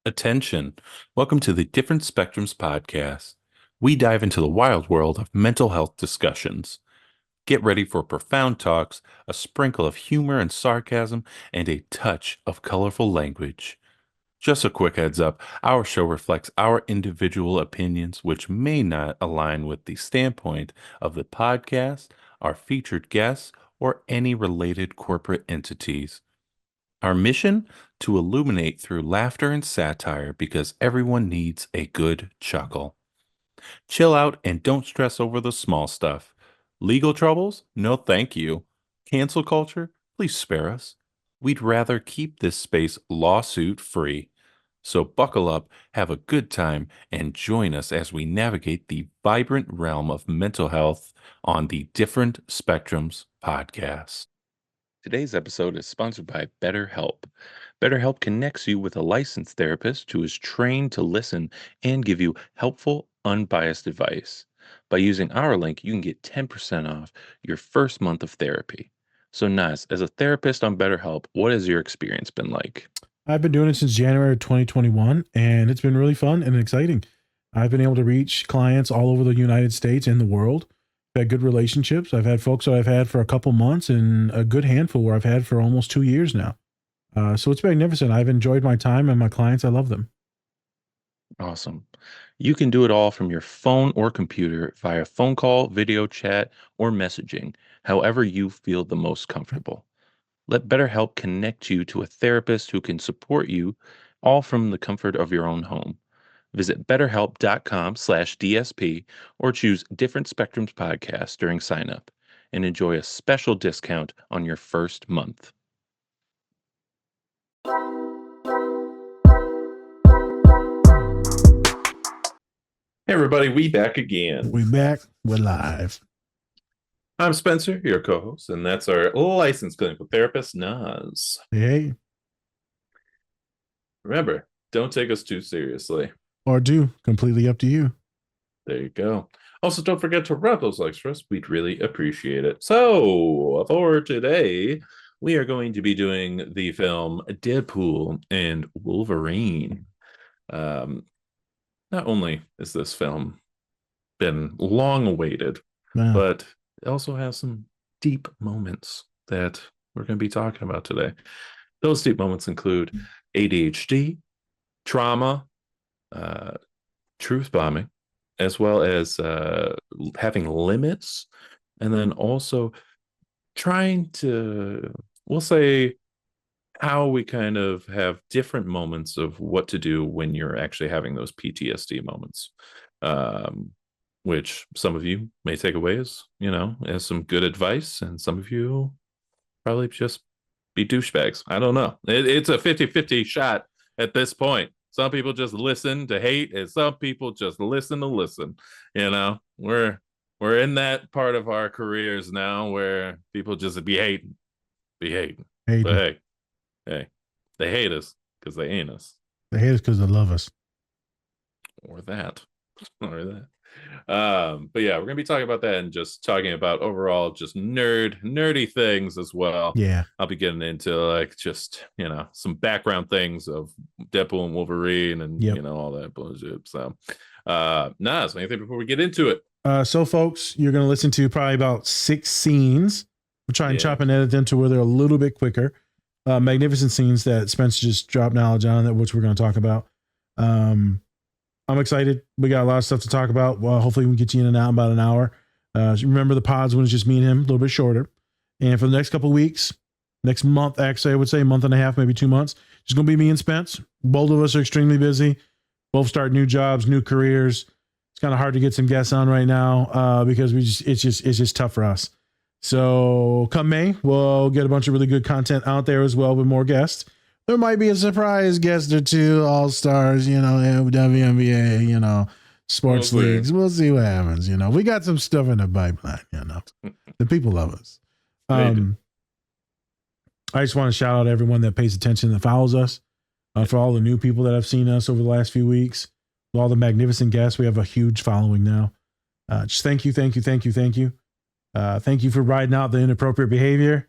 Attention. Welcome to the Different Spectrums podcast. We dive into the wild world of mental health discussions. Get ready for profound talks, a sprinkle of humor and sarcasm, and a touch of colorful language. Just a quick heads up, our show reflects our individual opinions, which may not align with the standpoint of the podcast, our featured guests, or any related corporate entities. Our mission? To illuminate through laughter and satire because everyone needs a good chuckle. Chill out and don't stress over the small stuff. Legal troubles? No, thank you. Cancel culture? Please spare us. We'd rather keep this space lawsuit free. So buckle up, have a good time, and join us as we navigate the vibrant realm of mental health on the Different Spectrums podcast. Today's episode is sponsored by BetterHelp. BetterHelp connects you with a licensed therapist who is trained to listen and give you helpful, unbiased advice. By using our link, you can get 10% off your first month of therapy. So, Naz, as a therapist on BetterHelp, what has your experience been like? I've been doing it since January 2021, and it's been really fun and exciting. I've been able to reach clients all over the United States and the world. I've had good relationships. I've had folks that I've had for a couple months and a good handful where I've had for almost 2 years now. So it's magnificent. I've enjoyed my time and my clients. I love them. Awesome. You can do it all from your phone or computer via phone call, video chat, or messaging, however you feel the most comfortable. Let BetterHelp connect you to a therapist who can support you all from the comfort of your own home. Visit betterhelp.com/DSP or choose Different Spectrums podcast during sign up and enjoy a special discount on your first month. Hey everybody, we back again. We back. We're live. I'm Spencer, your co-host, and that's our licensed clinical therapist, Naz. Hey. Remember, don't take us too seriously. Or do. Completely up to you. There you go. Also, don't forget to rub those likes for us. We'd really appreciate it. So, for today, we are going to be doing the film Deadpool and Wolverine. Not only is this film been long awaited, but it also has some deep moments that we're going to be talking about today. Those deep moments include ADHD, trauma, truth bombing, as well as having limits, and then also trying to, we'll say, how we kind of have different moments of what to do when you're actually having those PTSD moments, which some of you may take away as, as some good advice, and some of you probably just be douchebags. I don't know. It's a 50-50 shot at this point. Some people just listen to hate, and some people just listen to listen. We're in that part of our careers now where people just be hating. But hey, they hate us because they ain't us. They hate us because they love us. Or that. But yeah, we're gonna be talking about that and just talking about overall just nerdy things as well. Yeah, I'll be getting into just some background things of Deadpool and Wolverine and all that bullshit. So Nas, anything before we get into it? So folks, you're gonna listen to probably about 6 scenes. We'll try and chop and edit them to where they're a little bit quicker. Magnificent scenes that Spencer just dropped knowledge on, that which we're going to talk about. I'm excited. We got a lot of stuff to talk about. Well, hopefully we can get you in and out in about an hour. Remember the pods when it's just me and him, a little bit shorter. And for the next couple of weeks, next month, actually, I would say a month and a half, maybe 2 months, it's going to be me and Spence. Both of us are extremely busy. Both start new jobs, new careers. It's kind of hard to get some guests on right now because it's just tough for us. So come May, we'll get a bunch of really good content out there as well with more guests. There might be a surprise guest or two, all-stars, WNBA, sports leagues. We'll see what happens. We got some stuff in the pipeline, The people love us. I just want to shout out everyone that pays attention, that follows us, for all the new people that have seen us over the last few weeks, all the magnificent guests. We have a huge following now. Just thank you. Thank you for riding out the inappropriate behavior.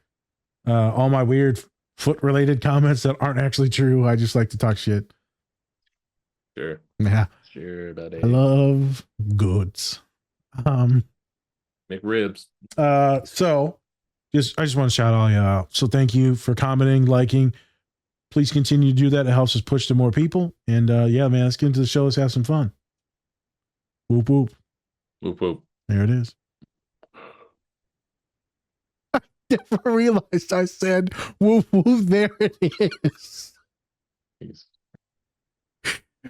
All my weird foot-related comments that aren't actually true. I just like to talk shit. Sure. Yeah. Sure, buddy. I love goods. McRibs. So I just want to shout all you out. So thank you for commenting, liking. Please continue to do that. It helps us push to more people. And yeah, man, let's get into the show. Let's have some fun. Whoop whoop. Whoop whoop. There it is. I never realized I said whoop whoop. There it is.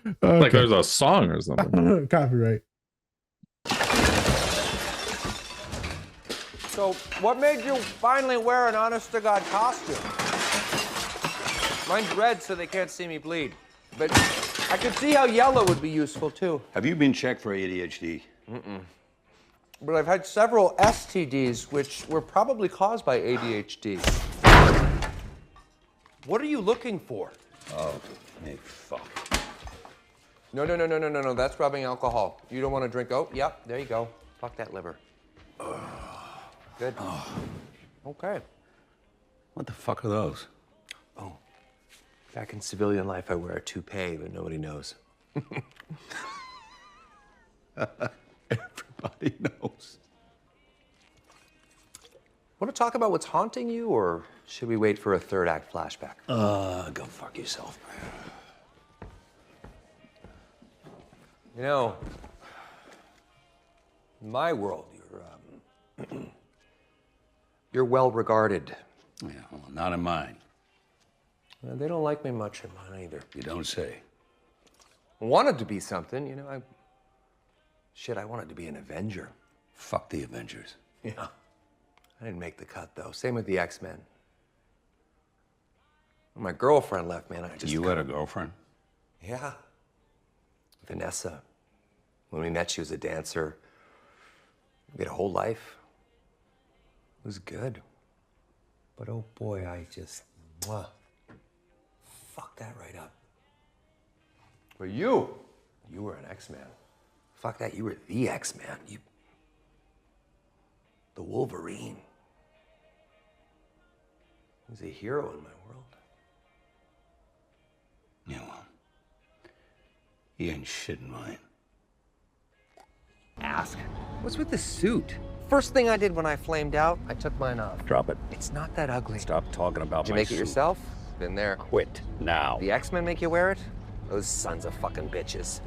Okay. Like there's a song or something. Copyright. So, what made you finally wear an honest-to-God costume? Mine's red, so they can't see me bleed. But I could see how yellow would be useful, too. Have you been checked for ADHD? But I've had several STDs, which were probably caused by ADHD. What are you looking for? Oh, hey, fuck. No. That's rubbing alcohol. You don't want to drink oat? Yep, there you go. Fuck that liver. Good. Okay. What the fuck are those? Oh. Back in civilian life, I wear a toupee, but nobody knows. Everybody knows. Want to talk about what's haunting you, or should we wait for a third act flashback? Go fuck yourself. You know, in my world, you're well regarded. Yeah, well, not in mine. They don't like me much in mine either. You don't say. I wanted to be something, you know. I wanted to be an Avenger. Fuck the Avengers. Yeah. I didn't make the cut, though. Same with the X-Men. When my girlfriend left, man, I just... You had a girlfriend? Yeah. Vanessa. When we met, she was a dancer. We had a whole life. It was good. But oh boy, I just... fucked that right up. But you were an X-Man. Fuck that, you were the X-Man. The Wolverine. He was a hero in my world. Yeah, well, he ain't shit in mine. Ask. What's with the suit? First thing I did when I flamed out, I took mine off. Drop it. It's not that ugly. Stop talking about Did you my make it suit. yourself? Been there. Quit now. The X-Men make you wear it? Those sons of fucking bitches.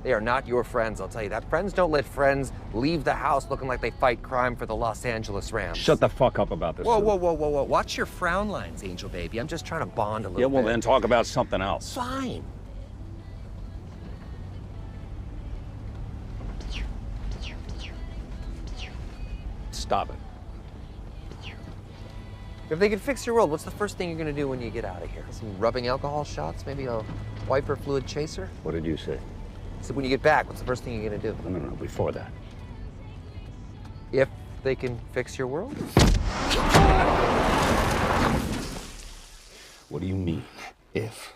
They are not your friends, I'll tell you that. Friends don't let friends leave the house looking like they fight crime for the Los Angeles Rams. Shut the fuck up about this. Whoa. Watch your frown lines, Angel Baby. I'm just trying to bond a little Yeah, well, bit. then talk about something else. Fine. Stop it. If they could fix your world, what's the first thing you're gonna do when you get out of here? Some rubbing alcohol shots? Maybe a wiper fluid chaser? What did you say? So when you get back, what's the first thing you're gonna do? No, before that. If they can fix your world? What do you mean, if?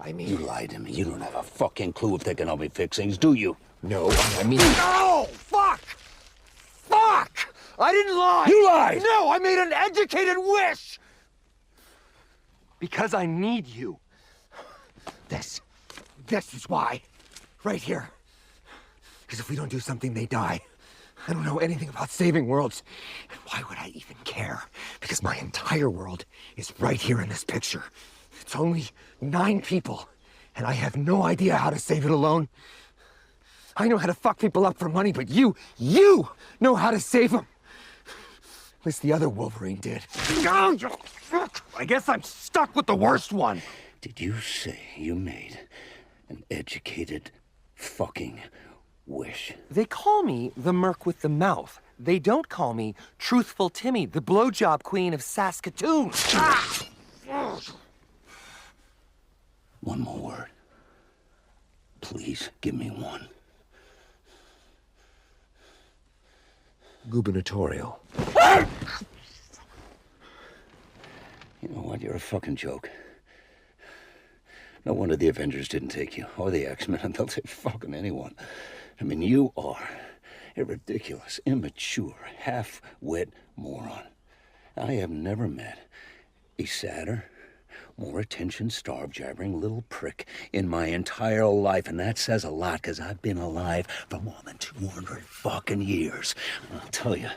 I mean... You lied to me. You don't have a fucking clue if they can help me fix things, do you? No, I mean... No! Fuck! Fuck! I didn't lie! You lied! No, I made an educated wish! Because I need you. This is why. Right here. Because if we don't do something, they die. I don't know anything about saving worlds. And why would I even care? Because my entire world is right here in this picture. It's only 9 people, and I have no idea how to save it alone. I know how to fuck people up for money, but you know how to save them. At least the other Wolverine did. I guess I'm stuck with the worst one. Did you say you made an educated fucking wish? They call me the Merc with the Mouth. They don't call me Truthful Timmy, the blowjob queen of Saskatoon. One more word. Please give me one. Gubernatorial. You know what? You're a fucking joke. No wonder the Avengers didn't take you, or the X-Men, and they'll take fucking anyone. I mean, you are a ridiculous, immature, half-wit moron. I have never met a sadder more attention-starved, jabbering little prick in my entire life, and that says a lot, because I've been alive for more than 200 fucking years. And I'll tell you,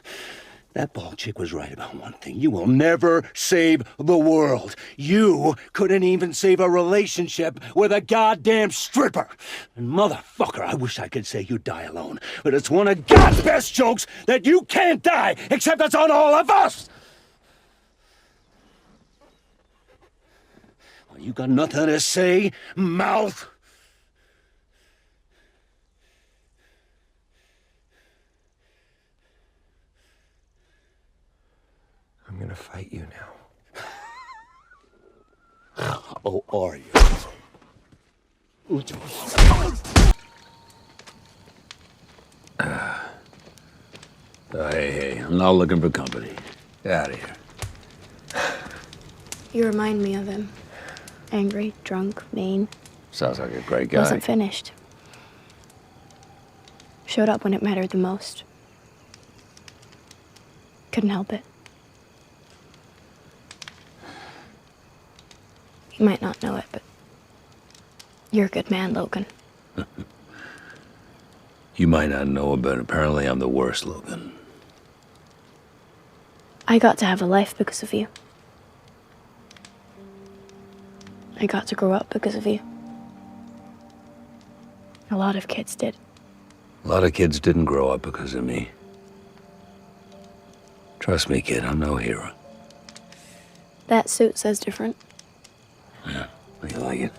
that bald chick was right about one thing. You will never save the world. You couldn't even save a relationship with a goddamn stripper. And motherfucker, I wish I could say you die alone, but it's one of God's best jokes that you can't die, except it's on all of us. Well, you got nothing to say, mouth? I'm gonna fight you now. Oh, are you? Hey, I'm not looking for company. Get out of here. You remind me of him. Angry, drunk, mean. Sounds like a great guy. Wasn't finished. Showed up when it mattered the most. Couldn't help it. You might not know it, but you're a good man, Logan. You might not know it, but apparently I'm the worst, Logan. I got to have a life because of you. I got to grow up because of you. A lot of kids did. A lot of kids didn't grow up because of me. Trust me, kid, I'm no hero. That suit says different. Yeah, you like it?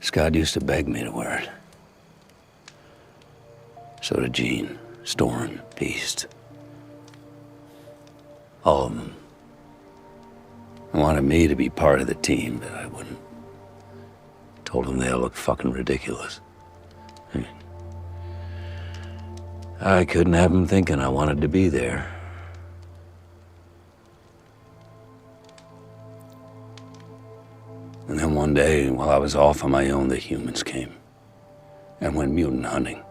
Scott used to beg me to wear it. So did Gene, Storm, Beast. All of them. Wanted me to be part of the team, but I wouldn't. Told them they all looked fucking ridiculous. I couldn't have them thinking I wanted to be there. And then one day, while I was off on my own, the humans came and went mutant hunting.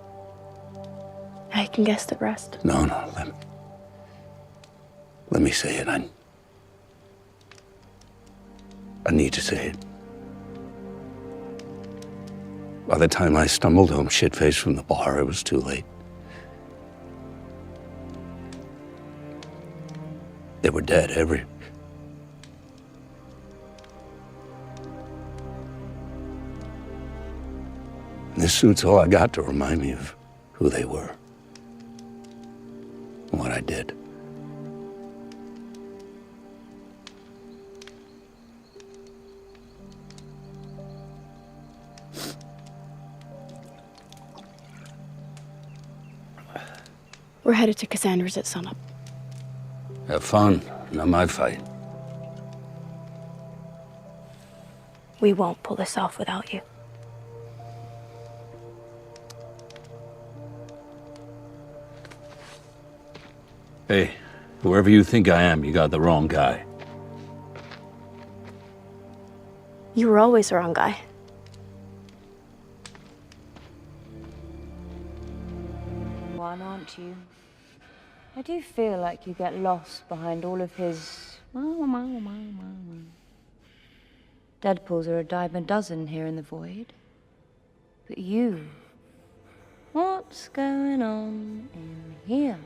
I can guess the rest. No, let me say it. I need to say it. By the time I stumbled home shit-faced from the bar, it was too late. They were dead, and this suit's all I got to remind me of who they were and what I did. We're headed to Cassandra's at sunup. Have fun, not my fight. We won't pull this off without you. Hey, whoever you think I am, you got the wrong guy. You were always the wrong guy. One, aren't you? I do feel like you get lost behind all of his... Deadpools are a dime a dozen here in the void. But you... What's going on in here?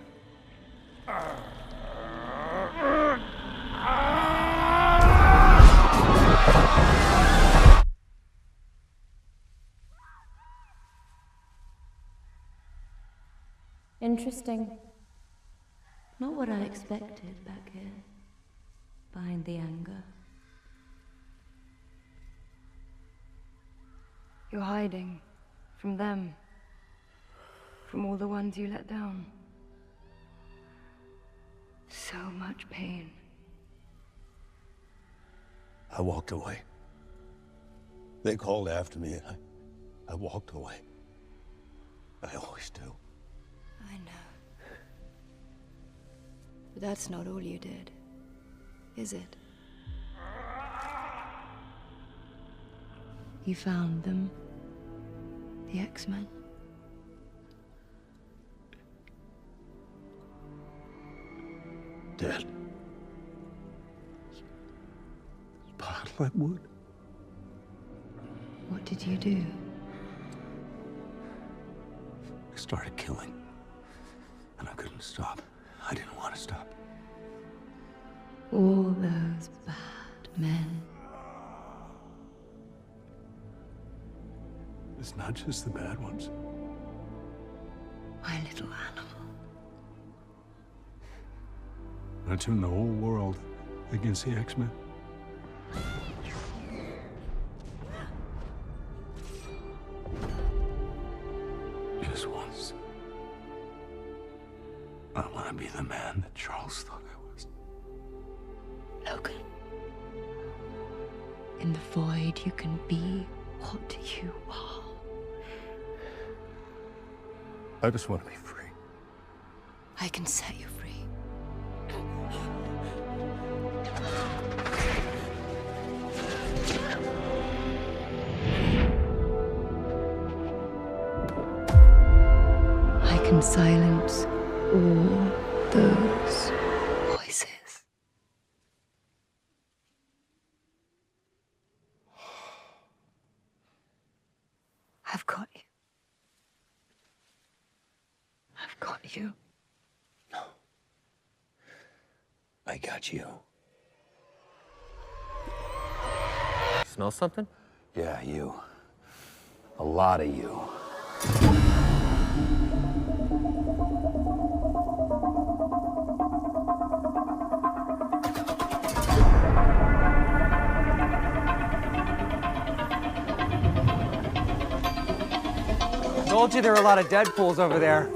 Interesting. Not what I expected back here, behind the anger. You're hiding from them, from all the ones you let down. So much pain. I walked away. They called after me, and I walked away. I always do. I know. But that's not all you did, is it? You found them, the X-Men. Dead. I would. What did you do? I started killing. And I couldn't stop. I didn't want to stop. All those bad men. It's not just the bad ones. My little animal. I turned the whole world against the X-Men. Just once. I want to be the man that Charles thought I was. Logan. In the void, you can be what you are. I just want to be free. I can set you free. I can silence all those voices. I've got you. I've got you. I got you. Smell something? Yeah, you. A lot of you. Told you there were a lot of Deadpools over there.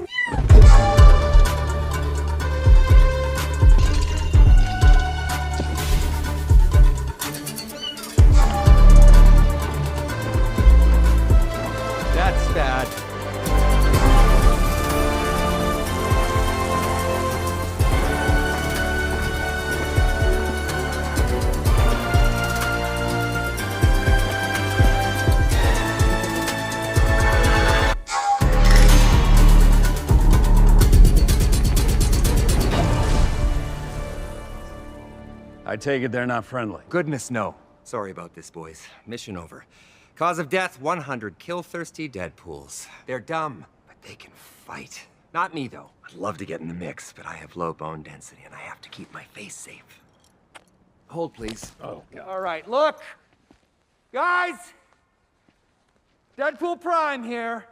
That's bad. I take it they're not friendly. Goodness, no. Sorry about this, boys. Mission over. Cause of death, 100 kill-thirsty Deadpools. They're dumb, but they can fight. Not me, though. I'd love to get in the mix, but I have low bone density, and I have to keep my face safe. Hold, please. Oh, God. All right, look! Guys! Deadpool Prime here.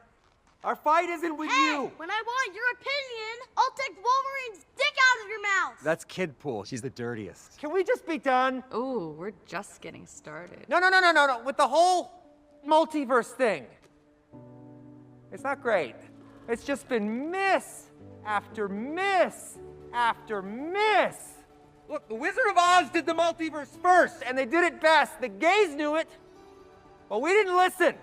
Our fight isn't with you. When I want your opinion, I'll take Wolverine's dick out of your mouth. That's Kidpool. She's the dirtiest. Can we just be done? Ooh, we're just getting started. No. With the whole multiverse thing. It's not great. It's just been miss after miss after miss. Look, the Wizard of Oz did the multiverse first, and they did it best. The gays knew it, but we didn't listen.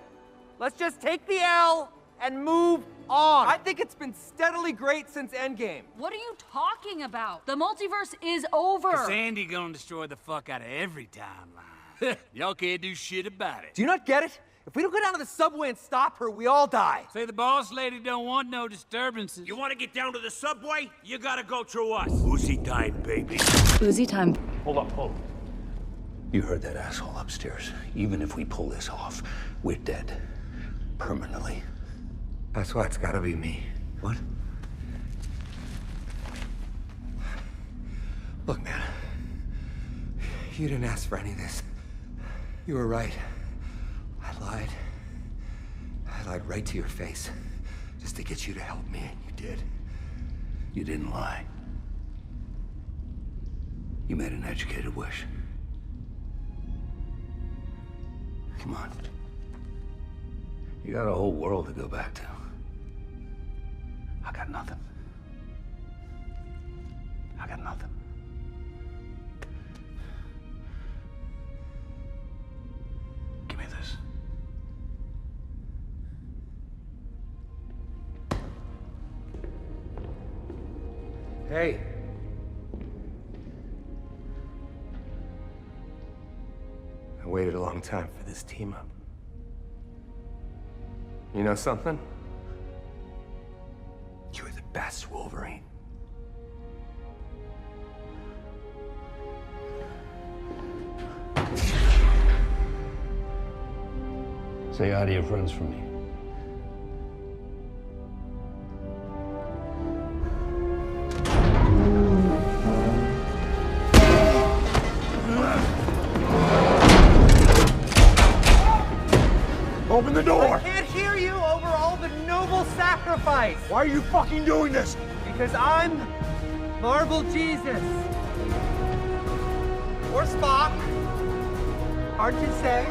Let's just take the L and move on. I think it's been steadily great since Endgame. What are you talking about? The multiverse is over. Sandy gonna destroy the fuck out of every timeline. Y'all can't do shit about it. Do you not get it? If we don't go down to the subway and stop her, we all die. Say the boss lady don't want no disturbances. You want to get down to the subway? You gotta go through us. Uzi time, baby. Uzi time. Hold up. You heard that asshole upstairs. Even if we pull this off, we're dead. Permanently. That's why it's gotta be me. What? Look, man. You didn't ask for any of this. You were right. I lied. I lied right to your face. Just to get you to help me, and you did. You didn't lie. You made an educated wish. Come on. You got a whole world to go back to. I got nothing. I got nothing. Give me this. Hey. I waited a long time for this team up. You know something? You're the best Wolverine. Say hi to your friends for me. Open the door! I can't hear you over all the noble sacrifice! Why are you fucking doing this? Because I'm Marvel Jesus. Or Spock. Hard to say.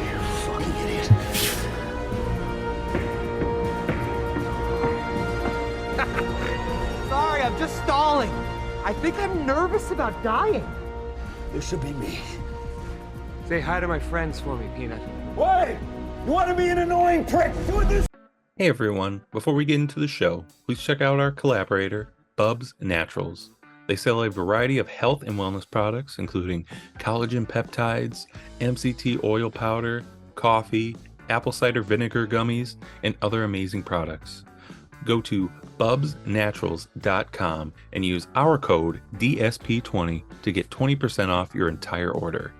You fucking idiot. Sorry, I'm just stalling. I think I'm nervous about dying. This should be me. Say hi to my friends for me, Peanut. Wait! You want to be an annoying prick? Do this! Hey everyone, before we get into the show, please check out our collaborator, Bubs Naturals. They sell a variety of health and wellness products, including collagen peptides, MCT oil powder, coffee, apple cider vinegar gummies, and other amazing products. Go to bubsnaturals.com and use our code DSP20 to get 20% off your entire order.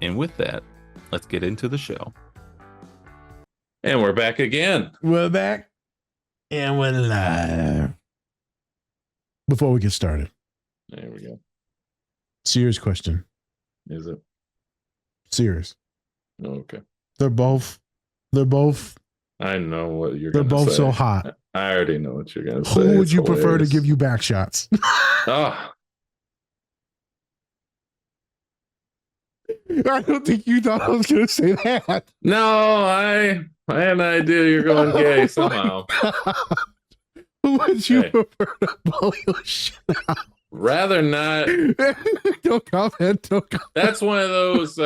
And with that, let's get into the show. And we're back again. We're back and we're live. Before we get started, There we go. serious question. Is it? Serious. Okay. They're both. I know what you're They're going to say. both so hot. I already know what you're going to say. Who would It's you prefer to hilarious. give you back shots? Oh, I don't think you thought I was going to say that. no, I had an idea you're going gay somehow. Who would you Hey. prefer to blow your shit out? Rather not. Don't comment. That's one of those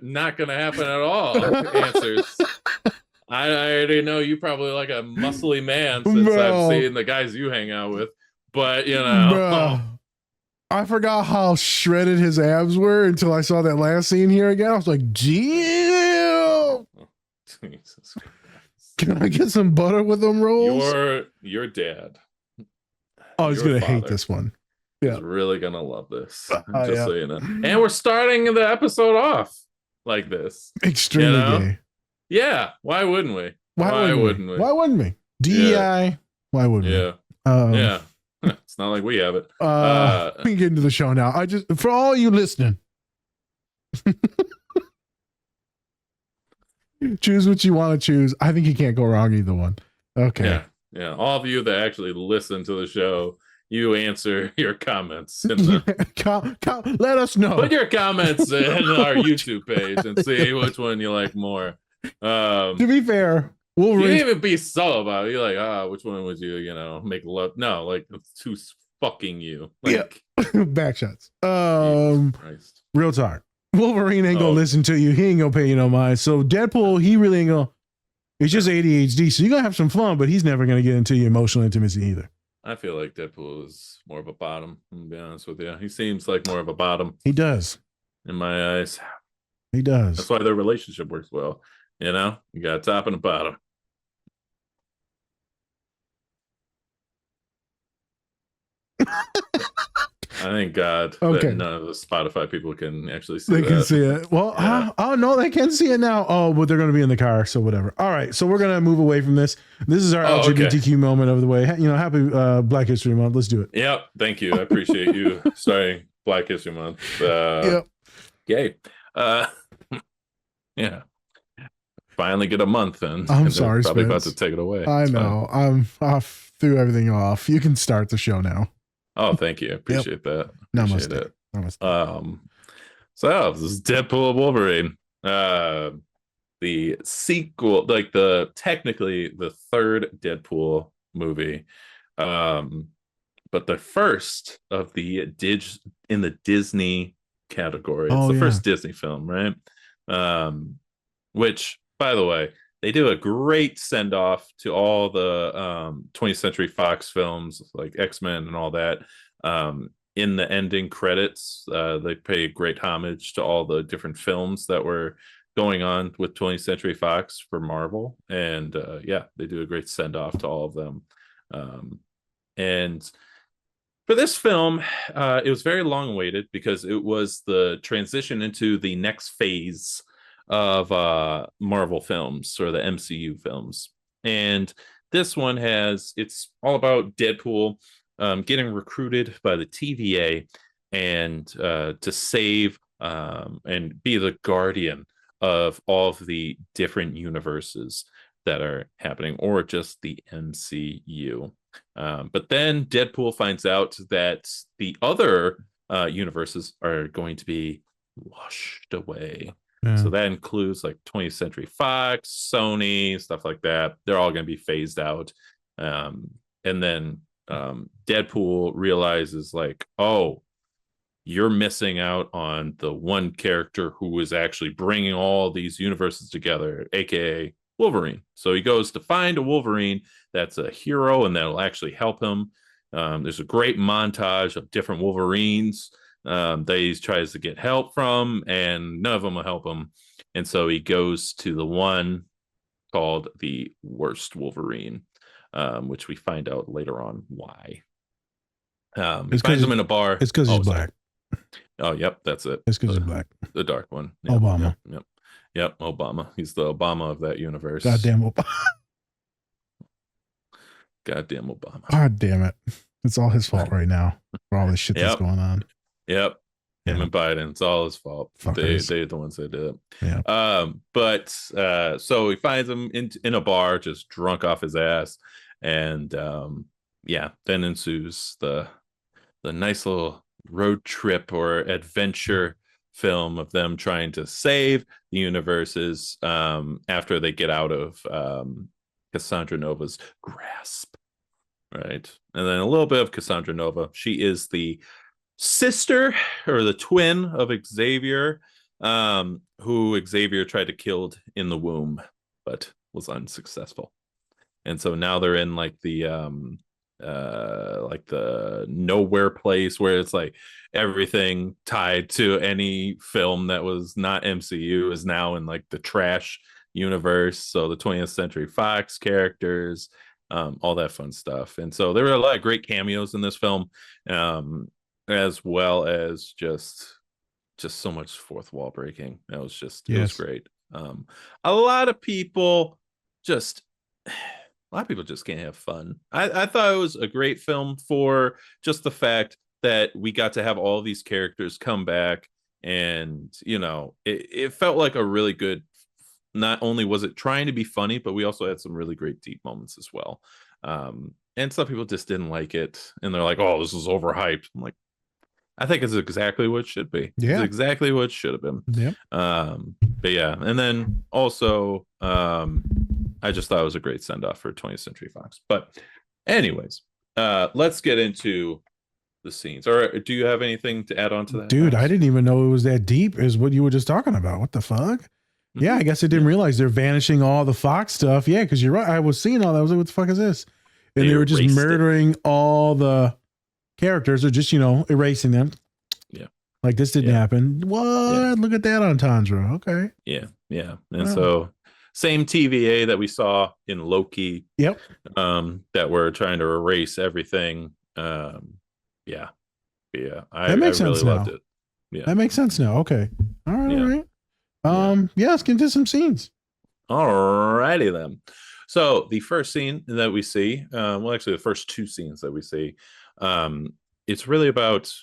not going to happen at all answers. I already know you probably like a muscly man since Bro. I've seen the guys you hang out with. But, you know. Bruh. I forgot how shredded his abs were until I saw that last scene here again. I was like, damn. Jesus Christ. Can I get some butter with them rolls? Your dad Oh, he's your going to hate father. this one. Yeah. is really going to love this. Just yeah. so you know. And we're starting the episode off like this. Extremely You know? gay. Yeah. Why wouldn't we? Why wouldn't we? Why wouldn't we? DEI. Why wouldn't Yeah. we? Yeah. It's not like we have it. We can get into the show now. For all you listening, choose what you want to choose. I think you can't go wrong either one. Okay. Yeah. Yeah. All of you that actually listen to the show, you answer your comments in the let us know. put your comments in our YouTube page and see which one you like more. To be fair, You Wolverine. didn't even be subtle about it. You're like, which one would you, make love? No, like who's fucking you? Like, Back shots. Jesus Christ. Real talk. Wolverine ain't gonna Oh. listen to you. He ain't gonna pay you no mind. So Deadpool, he really ain't gonna. It's just ADHD. So you're gonna have some fun, but he's never gonna get into your emotional intimacy either. I feel like Deadpool is more of a bottom. I'm gonna be honest with you. He seems like more of a bottom He does. in my eyes. He does. That's why their relationship works well. You got a top and a bottom. I thank God Okay. that none of the Spotify people can actually see They that. can see it. Well, Yeah. oh no, they can see it now. Oh, but they're going to be in the car, so whatever. All right, so we're going to move away from this. This is our Oh, okay. LGBTQ moment of the way. Happy Black History Month. Let's do it. Yep. Thank you. I appreciate you starting Black History Month. Yep. Yay. Yeah. Finally get a month, and I'm they're sorry, probably about Spence. to take it away. I It's fine. know. I'm off. Threw everything off. You can start the show now. Oh, thank you. I appreciate that. Namaste. Appreciate it. Namaste. So this is Deadpool Wolverine. The sequel, like technically the third Deadpool movie. But the first of the in the Disney category. It's Oh, the yeah. first Disney film, right? Which, by the way, they do a great send off to all the 20th Century Fox films like X-Men and all that. In the ending credits, they pay great homage to all the different films that were going on with 20th Century Fox for Marvel. And they do a great send off to all of them. And For this film, it was very long awaited because it was the transition into the next phase of Marvel films or the MCU films. And this one it's all about Deadpool getting recruited by the TVA and to save and be the guardian of all of the different universes that are happening, or just the MCU. But then Deadpool finds out that the other universes are going to be washed away. Yeah. So that includes like 20th Century Fox, Sony, stuff like that. They're all going to be phased out. And then Deadpool realizes like, oh, you're missing out on the one character who is actually bringing all these universes together, aka Wolverine. So he goes to find a Wolverine that's a hero and that'll actually help him. There's a great montage of different Wolverines that he tries to get help from, and none of them will help him. And so he goes to the one called the Worst Wolverine, which we find out later on why. He finds him in a bar. It's because he's black. Oh, yep, that's it. It's because he's black. The dark one. Yep, Obama. Yep, Obama. He's the Obama of that universe. Goddamn Obama. Goddamn Obama. God damn it. It's all his fault right now for all this shit that's going on. Yep. Him and Biden. It's all his fault. They're the ones that did it. Yeah. So he finds him in a bar, just drunk off his ass. And then ensues the nice little road trip or adventure film of them trying to save the universes after they get out of Cassandra Nova's grasp, right? And then a little bit of Cassandra Nova. She is the sister or the twin of Xavier, who Xavier tried to kill in the womb but was unsuccessful. And so now they're in like the nowhere place where it's like everything tied to any film that was not MCU is now in like the trash universe. So the 20th Century Fox characters, all that fun stuff. And so there were a lot of great cameos in this film, as well as just so much fourth wall breaking. That was just it was great. A lot of people just can't have fun. I thought it was a great film for just the fact that we got to have all these characters come back, and it felt like a really good. Not only was it trying to be funny, but we also had some really great deep moments as well. And some people just didn't like it, and they're like, "Oh, this is overhyped." I'm like, I think it's exactly what it should be. Yeah, it's exactly what it should have been. Yeah. But yeah, and then also, I just thought it was a great send off for 20th Century Fox. But, anyways, let's get into the scenes. Or do you have anything to add on to that? Dude, I didn't even know it was that deep. Is what you were just talking about. What the fuck? Mm-hmm. Yeah, I guess I didn't realize they're vanishing all the Fox stuff. Yeah, because you're right. I was seeing all that. I was like, what the fuck is this? And they were just murdering all the characters, or just erasing them. Yeah, like this didn't happen. What? Yeah. Look at that entendre. Okay. Yeah. And so same TVA that we saw in Loki. Yep. That we're trying to erase everything. That makes sense. Really loved it. Yeah, that makes sense now. Okay. All right. All right. Let's get into some scenes. Alrighty then. So the first scene that we see, actually the first two scenes that we see, it's really about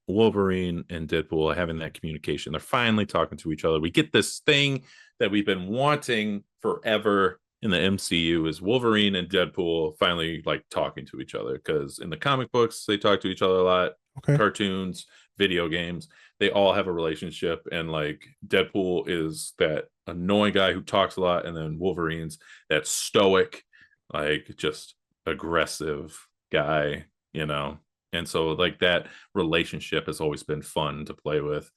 Wolverine and Deadpool having that communication. They're finally talking to each other. We get this thing that we've been wanting forever in the MCU, is Wolverine and Deadpool finally like talking to each other, because in the comic books they talk to each other a lot. Okay. Cartoons, video games, they all have a relationship, and like Deadpool is that annoying guy who talks a lot, and then Wolverine's that stoic, like just aggressive guy, and so like that relationship has always been fun to play with.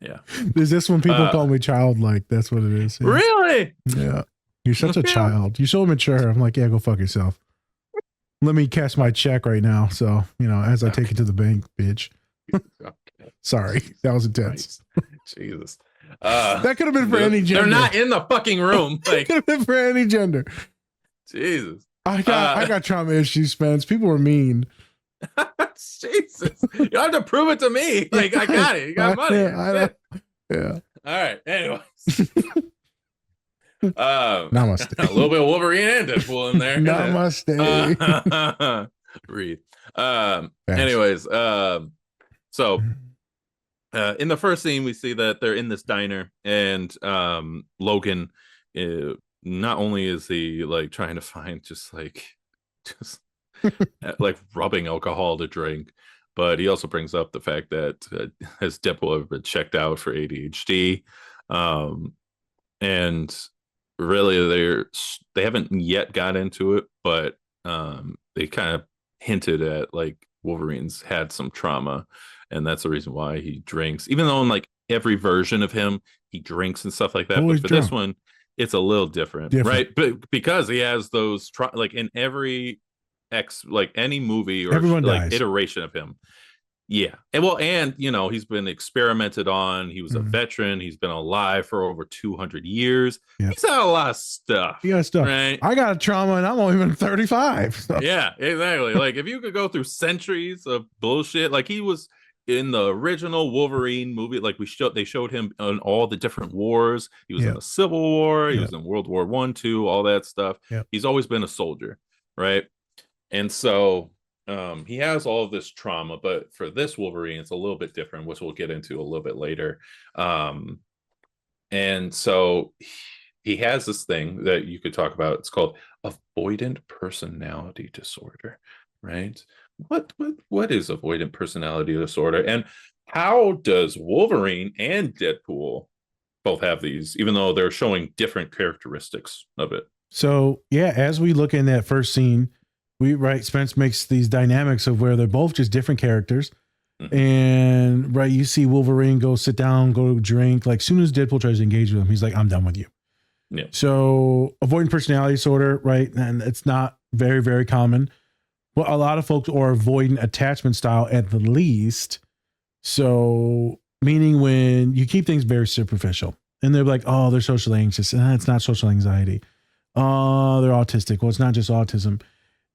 Yeah. Is this when people call me childlike? That's what it is. Yeah. Really? Yeah. You're such a child. You're so mature. I'm like, yeah, go fuck yourself. Let me cash my check right now. So, as I take it to the bank, bitch. Sorry. That was intense. Jesus. That could have been for any gender. They're not in the fucking room. Like, could have been for any gender. Jesus. I got trauma issues, Spence. People were mean. Jesus, you don't have to prove it to me. Like, I got it. You got money. Yeah. All right. Anyways. Namaste. A little bit of Wolverine and Deadpool in there. Namaste. Read. Anyways, so in the first scene, we see that they're in this diner, and Logan, not only is he like trying to find just like rubbing alcohol to drink, but he also brings up the fact that has Deadpool ever been checked out for ADHD, and really they haven't yet got into it, but they kind of hinted at like Wolverine's had some trauma, and that's the reason why he drinks, even though in like every version of him he drinks and stuff like that. Always but for drunk. this one it's a little different. Right? But because he has those like in every like any movie or everyone like dies. iteration of him. Yeah. And you know, he's been experimented on. He was a veteran. He's been alive for over 200 years. Yeah. He's had a lot of stuff. He got stuff. Right? I got a trauma and I'm only even 35. So. Yeah, exactly. Like if you could go through centuries of bullshit, like he was in the original Wolverine movie, like they showed him on all the different wars. He was in the Civil War. He was in World War I, II, all that stuff. Yeah. He's always been a soldier, right? And so he has all of this trauma, but for this Wolverine, it's a little bit different, which we'll get into a little bit later. And so he has this thing that you could talk about. It's called avoidant personality disorder, right? What is avoidant personality disorder, and how does Wolverine and Deadpool both have these, even though they're showing different characteristics of it? So yeah, as we look in that first scene, Spence makes these dynamics of where they're both just different characters. And you see Wolverine go sit down, go drink. Like soon as Deadpool tries to engage with him, he's like, I'm done with you. Yeah. So avoidant personality disorder, right? And it's not very, very common. Well, a lot of folks are avoidant attachment style at the least. So meaning when you keep things very superficial and they're like, oh, they're socially anxious. It's not social anxiety. Oh, they're autistic. Well, it's not just autism.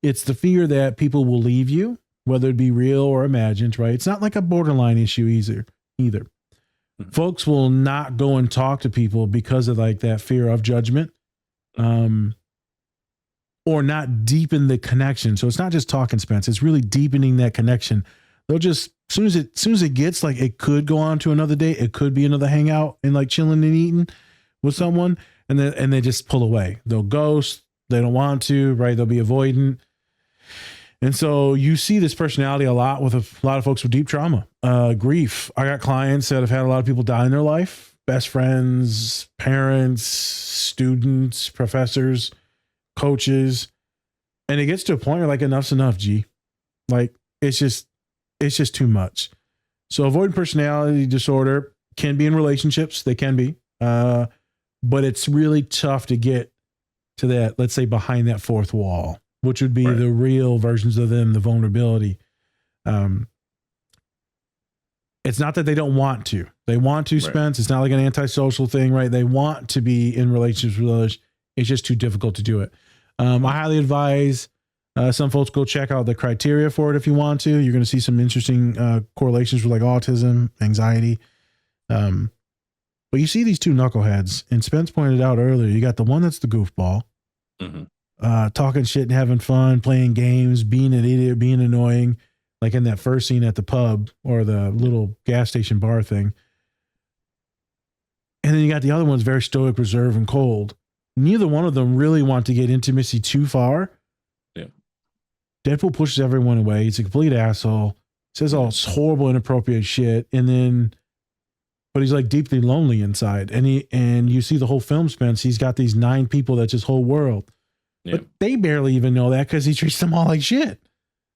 It's the fear that people will leave you, whether it be real or imagined, right? It's not like a borderline issue either. Folks will not go and talk to people because of like that fear of judgment, or not deepen the connection. So it's not just talking, Spence. It's really deepening that connection. They'll just, as soon as it gets like, it could go on to another date. It could be another hangout and like chilling and eating with someone. And they just pull away. They'll ghost. They don't want to, right? They'll be avoidant. And so you see this personality a lot with a lot of folks with deep trauma, grief. I got clients that have had a lot of people die in their life, best friends, parents, students, professors, coaches. And it gets to a point where like, enough's enough, G. Like it's just too much. So avoidant personality disorder can be in relationships. They can be, but it's really tough to get to that, let's say behind that fourth wall, which would be the real versions of them, the vulnerability. It's not that they don't want to. They want to, Spence. It's not like an antisocial thing, right? They want to be in relationships with others. It's just too difficult to do it. I highly advise some folks go check out the criteria for it if you want to. You're going to see some interesting correlations with like autism, anxiety. But you see these two knuckleheads, and Spence pointed out earlier, you got the one that's the goofball, talking shit and having fun, playing games, being an idiot, being annoying, like in that first scene at the pub or the little gas station bar thing. And then you got the other ones very stoic, reserved, and cold. Neither one of them really want to get intimacy too far. Yeah. Deadpool pushes everyone away. He's a complete asshole, says all this horrible, inappropriate shit, but he's like deeply lonely inside. And you see the whole film, Spence, he's got these 9 people, that's his whole world. Yeah. But they barely even know that because he treats them all like shit.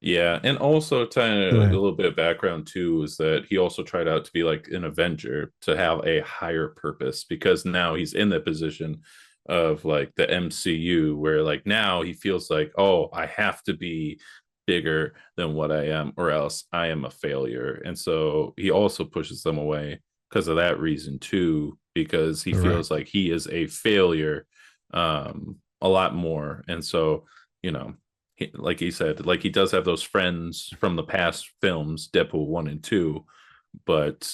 Yeah. And also kind of a little bit of background too, is that he also tried out to be like an Avenger, to have a higher purpose, because now he's in the position of like the MCU where like now he feels like, oh, I have to be bigger than what I am or else I am a failure. And so he also pushes them away because of that reason too, because he feels like he is a failure a lot more. And so like he said, like he does have those friends from the past films, Deadpool 1 and 2, but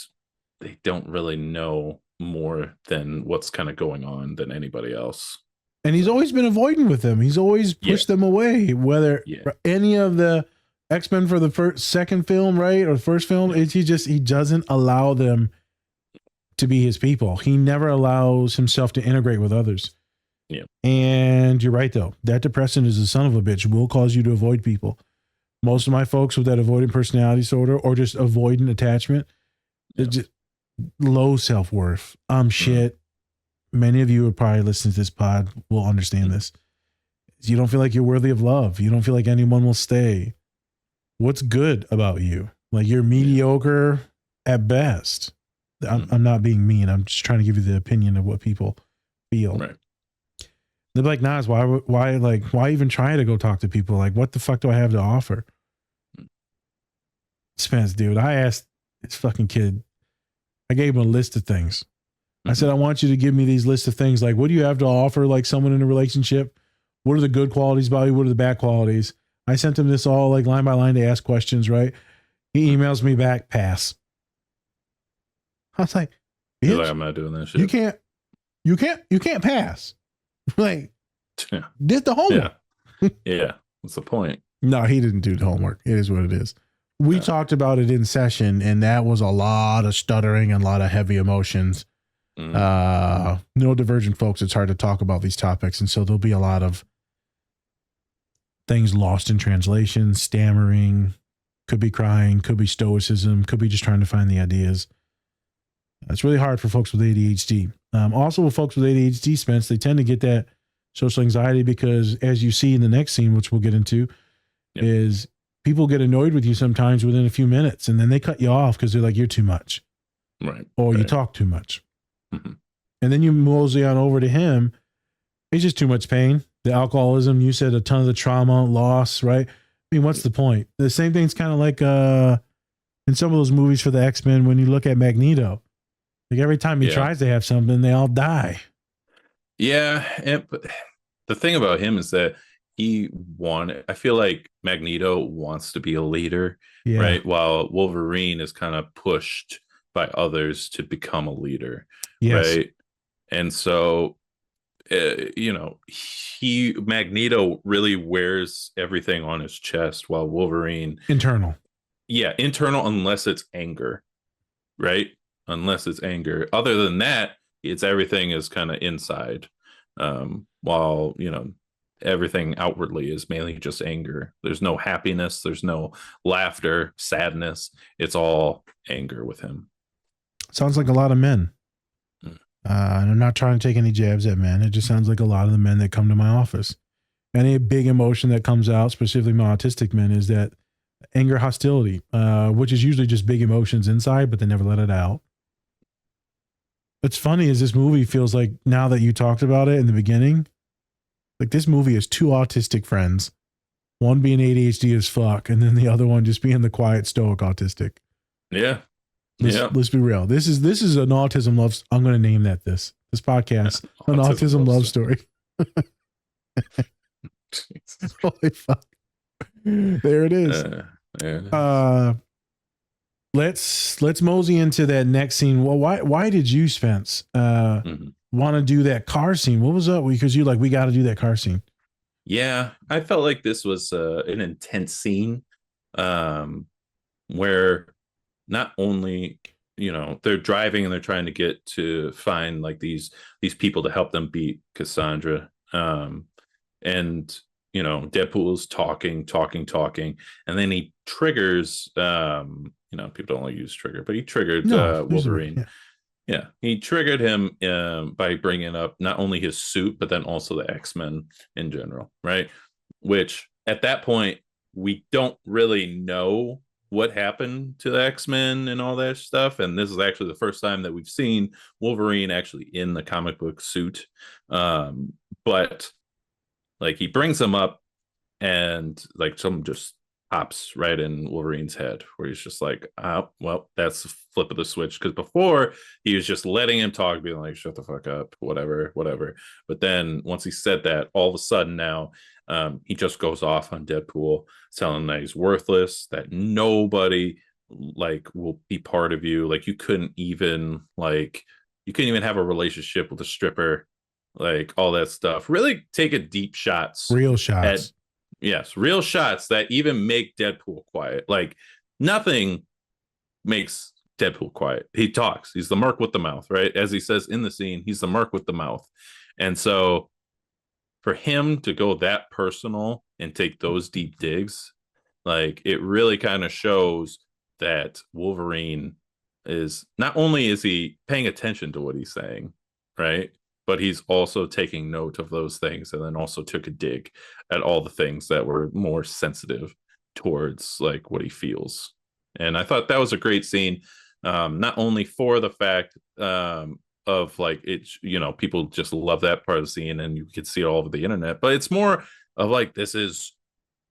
they don't really know more than what's kind of going on than anybody else. And he's always been avoiding with them. He's always pushed them away, whether any of the X-Men for the second film, right? Or first film, he doesn't allow them to be his people. He never allows himself to integrate with others. Yeah. And you're right, though. That depressant is a son of a bitch, will cause you to avoid people. Most of my folks with that avoidant personality disorder or just avoidant attachment, it's just low self-worth. Shit. Many of you would probably listen to this pod will understand this. You don't feel like you're worthy of love. You don't feel like anyone will stay. What's good about you? Like you're mediocre at best. I'm not being mean. I'm just trying to give you the opinion of what people feel. Right. They're like, Nas, why even try to go talk to people? Like, what the fuck do I have to offer? Spence, dude, I asked this fucking kid, I gave him a list of things. I said, I want you to give me these lists of things. Like, what do you have to offer? Like someone in a relationship? What are the good qualities about you? What are the bad qualities? I sent him this all like line by line to ask questions, right? He emails me back, pass. I was like, bitch, like, I'm not doing that shit. You can't pass. Like, did the homework. Yeah. What's the point? No, he didn't do the homework. It is what it is. We talked about it in session, and that was a lot of stuttering and a lot of heavy emotions. Neurodivergent folks, it's hard to talk about these topics. And so there'll be a lot of things lost in translation, stammering, could be crying, could be stoicism, could be just trying to find the ideas. It's really hard for folks with ADHD. Also with folks with ADHD, Spence, they tend to get that social anxiety because as you see in the next scene, which we'll get into, is people get annoyed with you sometimes within a few minutes and then they cut you off because they're like, you're too much. Right. Or you talk too much. Mm-hmm. And then you mosey on over to him. It's just too much pain. The alcoholism, you said a ton of the trauma, loss, right? I mean, what's the point? The same thing's kind of like in some of those movies for the X-Men when you look at Magneto. Like every time he tries to have something, they all die. Yeah. But the thing about him is that I feel like Magneto wants to be a leader, right? While Wolverine is kind of pushed by others to become a leader, right? And so, Magneto really wears everything on his chest while Wolverine... Internal, unless it's anger, right? Unless it's anger. Other than that, everything is kind of inside. While, everything outwardly is mainly just anger. There's no happiness. There's no laughter, sadness. It's all anger with him. Sounds like a lot of men. And I'm not trying to take any jabs at men. It just sounds like a lot of the men that come to my office. Any big emotion that comes out, specifically my autistic men, is that anger, hostility, which is usually just big emotions inside, but they never let it out. What's funny is this movie feels like, now that you talked about it in the beginning, like this movie is two autistic friends, one being ADHD as fuck, and then the other one just being the quiet, stoic autistic. Yeah. Let's be real. This is an autism love. I'm going to name this podcast, an autism love story. Holy fuck. There it is. Let's mosey into that next scene. Well, why did you, Spence, want to do that car scene? What was up? Because you we got to do that car scene. Yeah, I felt like this was an intense scene where not only, they're driving and they're trying to get to find like these people to help them beat Cassandra. And, Deadpool is talking. And then he triggers, people don't like use trigger, but he triggered Wolverine. Yeah. He triggered him by bringing up not only his suit, but then also the X-Men in general, right? Which at that point, we don't really know what happened to the X-Men and all that stuff. And this is actually the first time that we've seen Wolverine actually in the comic book suit. But like he brings them up and like some just pops right in Wolverine's head, where he's just like, oh, well, that's the flip of the switch. Because before he was just letting him talk, being like, shut the fuck up, whatever, whatever. But then once he said that, all of a sudden now he just goes off on Deadpool, telling that he's worthless, that nobody like will be part of you. Like you couldn't even have a relationship with a stripper, like all that stuff. Really taking deep shots. Real shots. At, yes, real shots that even make Deadpool quiet. Like nothing makes Deadpool quiet. He talks. He's the merc with the mouth, right? As he says in the scene, he's the merc with the mouth. And so for him to go that personal and take those deep digs, like it really kind of shows that Wolverine is not only is he paying attention to what he's saying, right? But he's also taking note of those things, and then also took a dig at all the things that were more sensitive towards like what he feels. And I thought that was a great scene, not only for the fact of like it's, you know, people just love that part of the scene and you could see it all over the internet, but it's more of like this is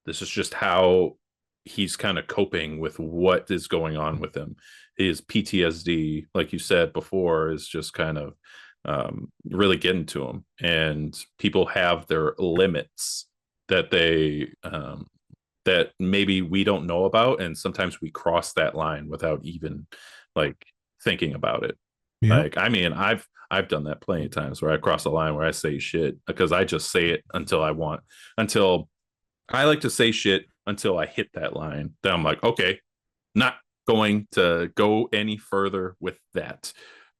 just how he's kind of coping with what is going on with him. His PTSD, like you said before, is just kind of really getting to him. And people have their limits that they that maybe we don't know about, and sometimes we cross that line without even like thinking about it. Yeah. Like I mean, I've done that plenty of times where I cross a line where I say shit because I just say it until I like to say shit until I hit that line. Then I'm like, okay, not going to go any further with that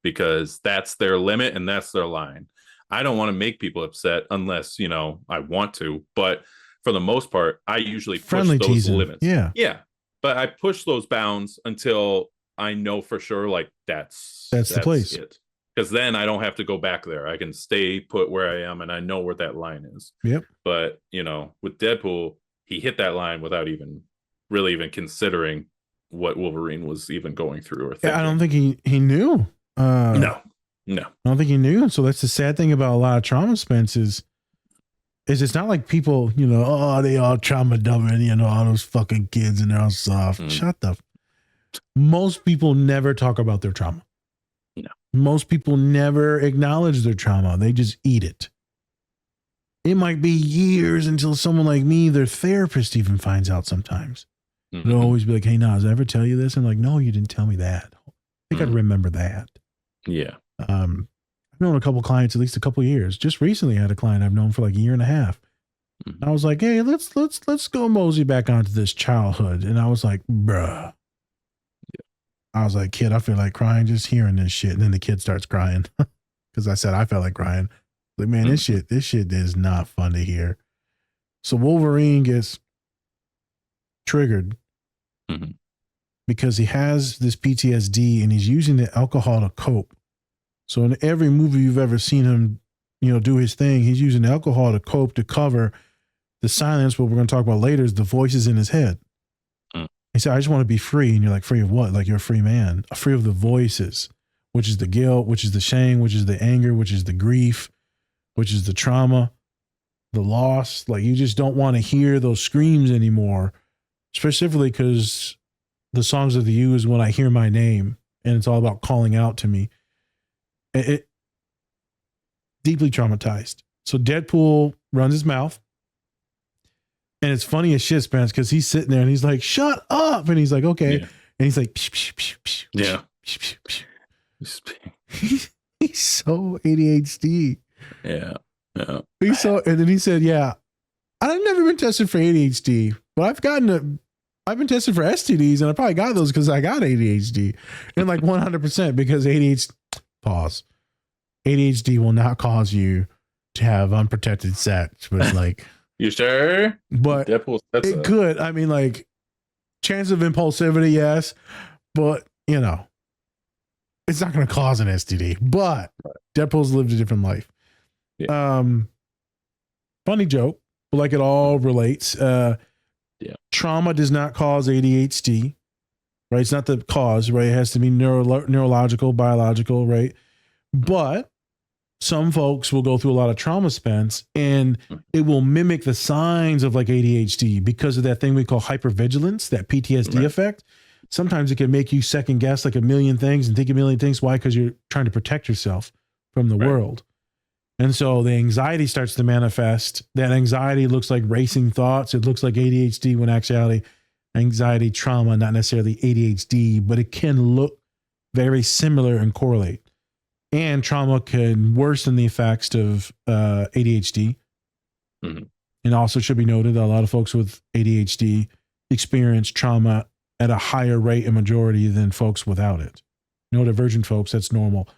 because that's their limit and that's their line. I don't want to make people upset unless, you know, I want to. But for the most part, I usually push those limits. Yeah. Yeah. But I push those bounds until I know for sure, like that's the place. Because then I don't have to go back there. I can stay put where I am and I know where that line is. Yep. But, you know, with Deadpool, he hit that line without even considering what Wolverine was even going through or thinking. Yeah, I don't think he knew. No. I don't think he knew. So that's the sad thing about a lot of trauma, Spence, is it's not like people, you know, oh, they all trauma dumping, you know, all those fucking kids and they're all soft. Shut the. Most people never talk about their trauma. No. Most people never acknowledge their trauma. They just eat it. It might be years until someone like me, their therapist, even finds out sometimes. Mm-hmm. They'll always be like, hey, Nas, did I ever tell you this? I'm like, no, you didn't tell me that. I think I'd remember that. Yeah. I've known a couple clients at least a couple years. Just recently I had a client I've known for like a year and a half. Mm-hmm. I was like, hey, let's go mosey back onto this childhood. And I was like, bruh. Yeah. I was like, kid, I feel like crying just hearing this shit. And then the kid starts crying because I said I felt like crying. Like, man, this shit is not fun to hear. So Wolverine gets triggered because he has this PTSD and he's using the alcohol to cope. So in every movie you've ever seen him, you know, do his thing, he's using alcohol to cope, to cover the silence. What we're going to talk about later is the voices in his head. He said, I just want to be free. And you're like, free of what? Like, you're a free man. Free of the voices, which is the guilt, which is the shame, which is the anger, which is the grief, which is the trauma, the loss. Like, you just don't want to hear those screams anymore, specifically because the songs of the U is when I hear my name, and it's all about calling out to me. It deeply traumatized. So Deadpool runs his mouth, and it's funny as shit, Spence, because he's sitting there and he's like, shut up. And he's like, okay. Yeah. And he's like, psh, psh, psh, psh, yeah. Psh, psh, psh. He's so ADHD. Yeah. Yeah. And then he said, yeah, I've never been tested for ADHD, but I've been tested for STDs, and I probably got those because I got ADHD. And like 100% because ADHD will not cause you to have unprotected sex, but like, you sure? But it could. I mean, like, chance of impulsivity, yes, but you know, it's not going to cause an STD. But Deadpool's lived a different life. Yeah. Funny joke, but like it all relates. Trauma does not cause ADHD, right? It's not the cause, right? It has to be neurological, biological, right? But some folks will go through a lot of trauma, Spence, and it will mimic the signs of like ADHD because of that thing we call hypervigilance, that PTSD effect. Sometimes it can make you second guess like a million things and think a million things. Why? Because you're trying to protect yourself from the world. And so the anxiety starts to manifest. That anxiety looks like racing thoughts. It looks like ADHD when actually anxiety, trauma, not necessarily ADHD, but it can look very similar and correlate. And trauma can worsen the effects of ADHD. Mm-hmm. And also should be noted that a lot of folks with ADHD experience trauma at a higher rate and majority than folks without it. Neurodivergent folks, that's normal.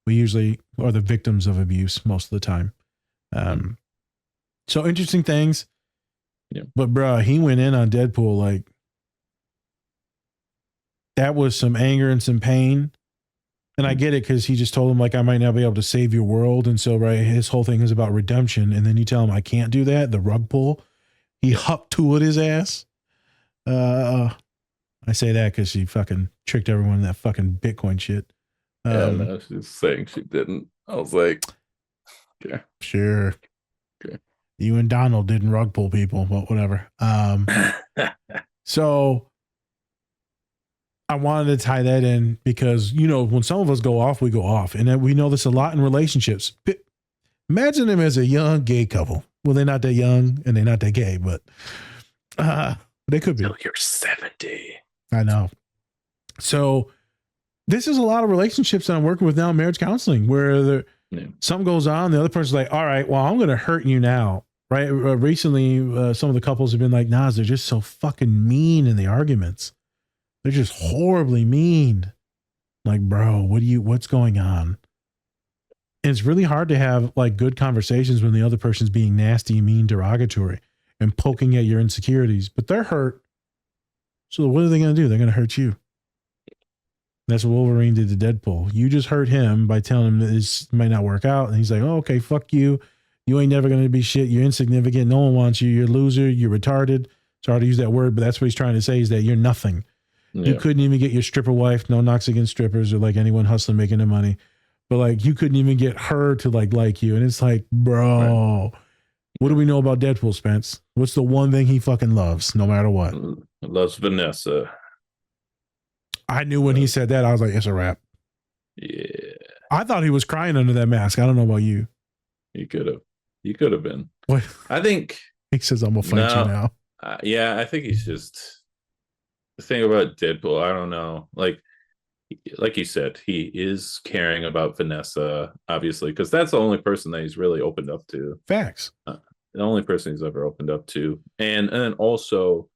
We usually are the victims of abuse most of the time. So interesting things. Yeah. But bruh, he went in on Deadpool like that was some anger and some pain. And I get it because he just told him, like, I might not be able to save your world. And so, right, his whole thing is about redemption. And then you tell him, I can't do that. The rug pull. He hup to it his ass. I say that because she fucking tricked everyone in that fucking Bitcoin shit. No, she's saying she didn't. I was like, yeah. Sure. Okay. You and Donald didn't rug pull people, but whatever. So I wanted to tie that in because, you know, when some of us go off, we go off. And then we know this a lot in relationships. Imagine them as a young gay couple. Well, they're not that young and they're not that gay, but they could be. Until you're 70. I know. So this is a lot of relationships that I'm working with now in marriage counseling where something goes on. The other person's like, all right, well, I'm going to hurt you now. Right. Recently, some of the couples have been like, Nas, they're just so fucking mean in the arguments. They're just horribly mean. Like, bro, what's going on? And it's really hard to have like good conversations when the other person's being nasty, mean, derogatory, and poking at your insecurities. But they're hurt. So what are they going to do? They're going to hurt you. That's what Wolverine did to Deadpool. You just hurt him by telling him that this might not work out. And he's like, oh, okay, fuck you. You ain't never going to be shit. You're insignificant. No one wants you. You're a loser. You're retarded. Sorry to use that word, but that's what he's trying to say is that you're nothing. Yeah. You couldn't even get your stripper wife. No knocks against strippers or like anyone hustling, making the money. But like, you couldn't even get her to like you. And it's like, bro, what do we know about Deadpool, Spence? What's the one thing he fucking loves, no matter what? Loves Vanessa. I knew when he said that, I was like, it's a wrap. Yeah. I thought he was crying under that mask. I don't know about you. He could have. He could have been. What? I think. He says, I'm going to fight you now. Yeah, I think he's just. The thing about Deadpool, I don't know. Like you said, he is caring about Vanessa, obviously, because that's the only person that he's really opened up to. Facts. The only person he's ever opened up to. And then also,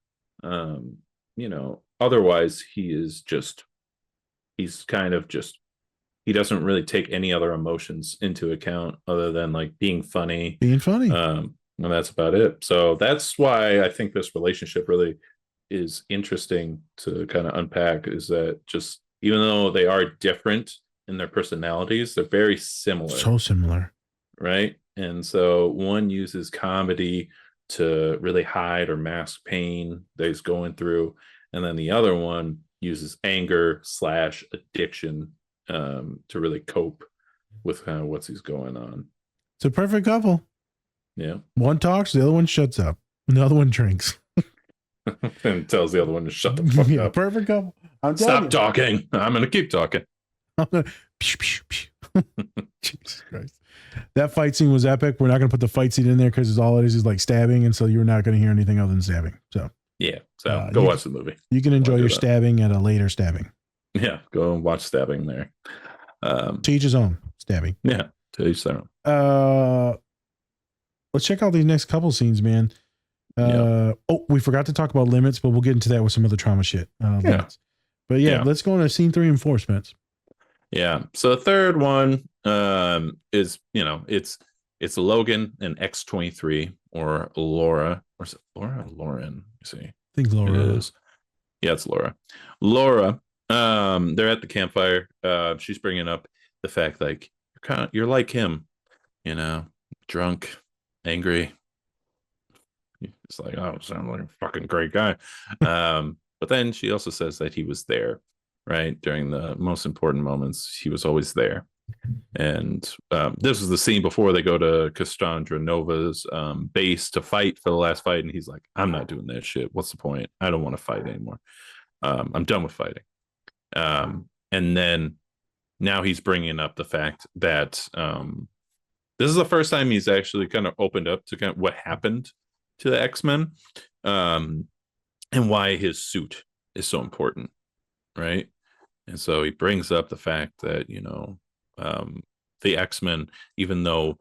you know, otherwise he's kind of just, he doesn't really take any other emotions into account other than like being funny. And that's about it. So that's why I think this relationship really is interesting to kind of unpack, is that just even though they are different in their personalities, they're very similar. So similar. Right. And so one uses comedy to really hide or mask pain that he's going through. And then the other one uses anger / addiction to really cope with kind of what's he's going on. It's a perfect couple. Yeah. One talks, the other one shuts up, and the other one drinks. And tells the other one to shut the fuck up. Perfect couple. Stop talking. I'm going to keep talking. Jesus Christ. That fight scene was epic. We're not going to put the fight scene in there because all it is like stabbing. And so you're not going to hear anything other than stabbing. So, yeah. So go watch the movie. You can enjoy your stabbing at a later stabbing. Yeah. Go and watch stabbing there. To each his own stabbing. Yeah. To each their own. Let's check out these next couple scenes, man. Oh, we forgot to talk about limits, but we'll get into that with some other trauma shit. Limits. But let's go into scene 3 and 4, Spence. Yeah. So the third one is, you know, it's Logan and X-23 or Laura. Or is it Laura or Lauren? You see. I think Laura. It is. Yeah, it's Laura. Laura, they're at the campfire. She's bringing up the fact like you're like him, you know, drunk, angry. It's like, oh, sound like a fucking great guy. But then she also says that he was there, right? During the most important moments, he was always there. And this is the scene before they go to Cassandra Nova's base to fight for the last fight. And he's like, I'm not doing that shit. What's the point? I don't want to fight anymore. I'm done with fighting. And then now he's bringing up the fact that this is the first time he's actually kind of opened up to kind of what happened to the X-Men, and why his suit is so important, right? And so he brings up the fact that, the X-Men, even though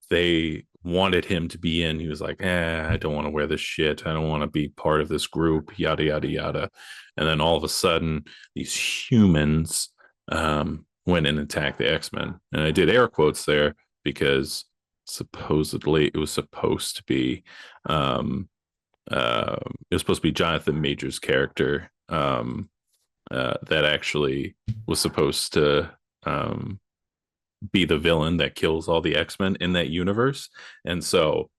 they wanted him to be in, he was like, I don't want to wear this shit. I don't want to be part of this group, yada, yada, yada. And then all of a sudden, these humans went and attacked the X-Men. And I did air quotes there because supposedly it was supposed to be Jonathan Majors' character that actually was supposed to be the villain that kills all the X-Men in that universe. And so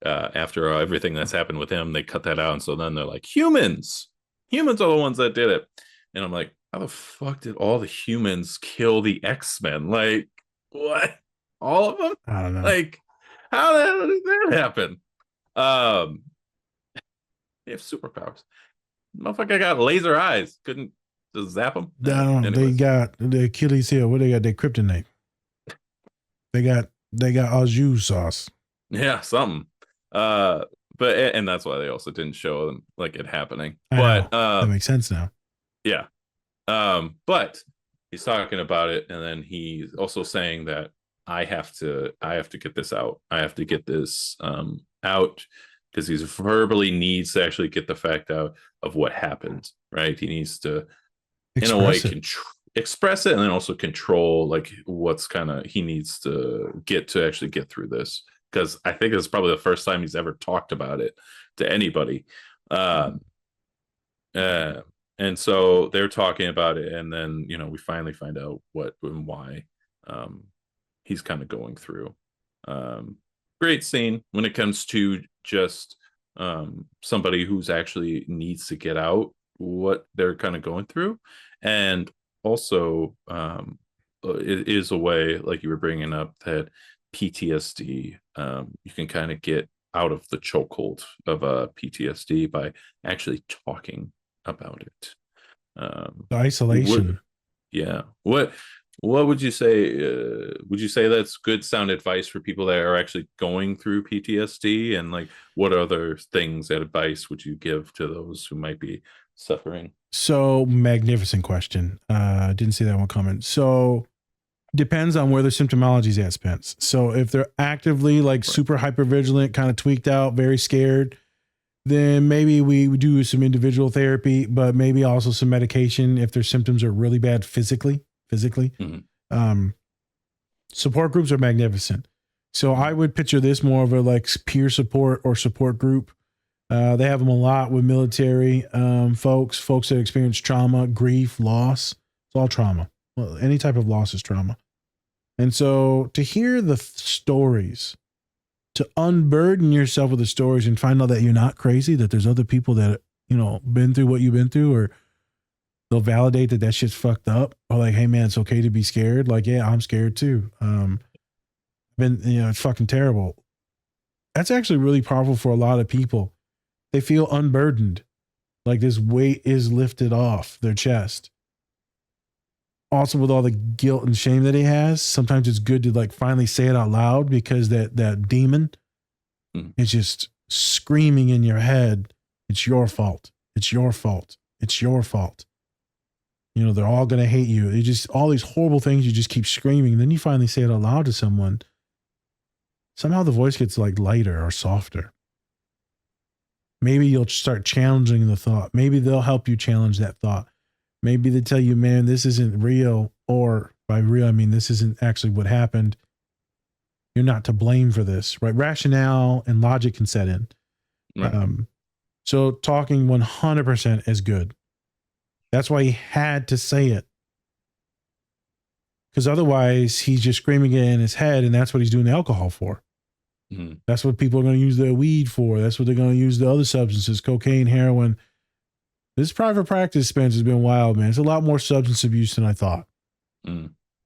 after everything that's happened with him, they cut that out. And so then they're like, humans are the ones that did it. And I'm like, how the fuck did all the humans kill the X-Men? Like, what? All of them? I don't know. Like, how the hell did that happen? They have superpowers. Motherfucker got laser eyes. Couldn't just zap them. They got the Achilles heel. What they got? Their kryptonite. They got au jus sauce. Yeah, something. But that's why they also didn't show them like it happening. That makes sense now. Yeah. But he's talking about it, and then he's also saying that I have to get this out. I have to get this out, because he verbally needs to actually get the fact out of what happened, right? He needs to, in a way, express it, and then also control like what's he needs to actually get through this. Because I think it's probably the first time he's ever talked about it to anybody. And so they're talking about it, and then we finally find out what and why he's kind of going through. Great scene when it comes to just somebody who's actually needs to get out what they're kind of going through. And also it is a way, like you were bringing up, that PTSD, you can kind of get out of the chokehold of PTSD by actually talking about it. The isolation. What would you say? Would you say that's good sound advice for people that are actually going through PTSD? And like, what other things, advice would you give to those who might be suffering? So magnificent question. Didn't see that one coming. So depends on where the symptomology is at, Spence. So if they're actively like super hypervigilant, kind of tweaked out, very scared, then maybe we do some individual therapy, but maybe also some medication if their symptoms are really bad physically. Mm-hmm. Support groups are magnificent. So I would picture this more of a like peer support or support group. They have them a lot with military folks that experience trauma, grief, loss. It's all trauma. Well, any type of loss is trauma. And so to hear the stories, to unburden yourself with the stories and find out that you're not crazy, that there's other people that, been through what you've been through, or they'll validate that shit's fucked up, or like, hey man, it's okay to be scared. Like, yeah, I'm scared too. It's fucking terrible. That's actually really powerful for a lot of people. They feel unburdened, like this weight is lifted off their chest. Also, with all the guilt and shame that he has, sometimes it's good to like finally say it out loud, because that demon is just screaming in your head. It's your fault. It's your fault. It's your fault. They're all going to hate you. It just, all these horrible things, you just keep screaming. And then you finally say it out loud to someone. Somehow the voice gets like lighter or softer. Maybe you'll start challenging the thought. Maybe they'll help you challenge that thought. Maybe they tell you, man, this isn't real. Or by real, I mean, this isn't actually what happened. You're not to blame for this, right? Rationale and logic can set in. Right. So talking 100% is good. That's why he had to say it. Because otherwise he's just screaming it in his head, and that's what he's doing the alcohol for. Mm-hmm. That's what people are going to use the weed for. That's what they're going to use the other substances, cocaine, heroin. This private practice, Spence, has been wild, man. It's a lot more substance abuse than I thought.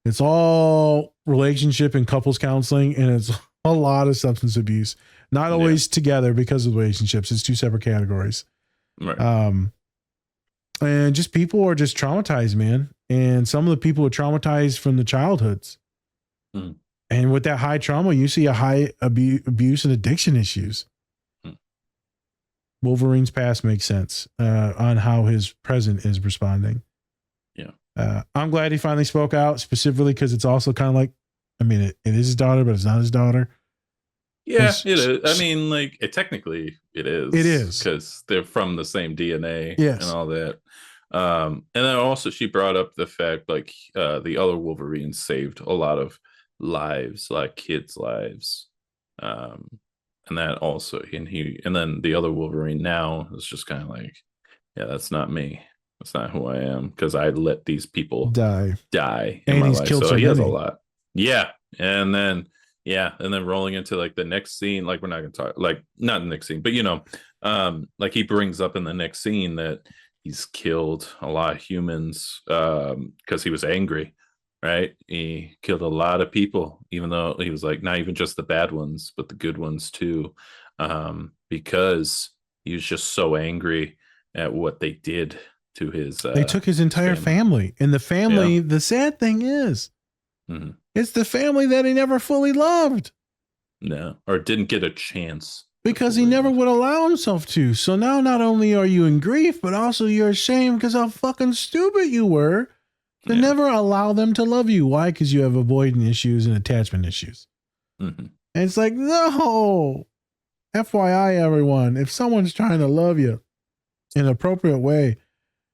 It's all relationship and couples counseling, and it's a lot of substance abuse. Not always together because of relationships. It's two separate categories. Right. And just people are just traumatized, man. And some of the people are traumatized from the childhoods. Mm. And with that high trauma, you see a high abuse and addiction issues. Mm. Wolverine's past makes sense on how his present is responding. Yeah. I'm glad he finally spoke out, specifically because it's also kind of like, I mean, it is his daughter, but it's not his daughter. Yeah, it is. I mean, like, technically it is. It is. Because they're from the same DNA Yes. and all that. And then also she brought up the fact, like, the other Wolverine saved a lot of lives, like kids' lives. And that also, and then the other Wolverine now is just kind of like, yeah, that's not me. That's not who I am, because I let these people die in And my he's life. killed So so he has a many. lot. Yeah. And then rolling into like the next scene, like we're not gonna talk, like not the next scene, but like he brings up in the next scene that he's killed a lot of humans because he was angry, right? He killed a lot of people, even though he was like not even just the bad ones, but the good ones too, because he was just so angry at what they did to his. They took his entire family. And the family, the sad thing is, it's the family that he never fully loved. No, or didn't get a chance. Because he never would allow himself to. So now not only are you in grief, but also you're ashamed because how fucking stupid you were to never allow them to love you. Why? Because you have avoidant issues and attachment issues. Mm-hmm. And it's like, no. FYI, everyone, if someone's trying to love you in an appropriate way,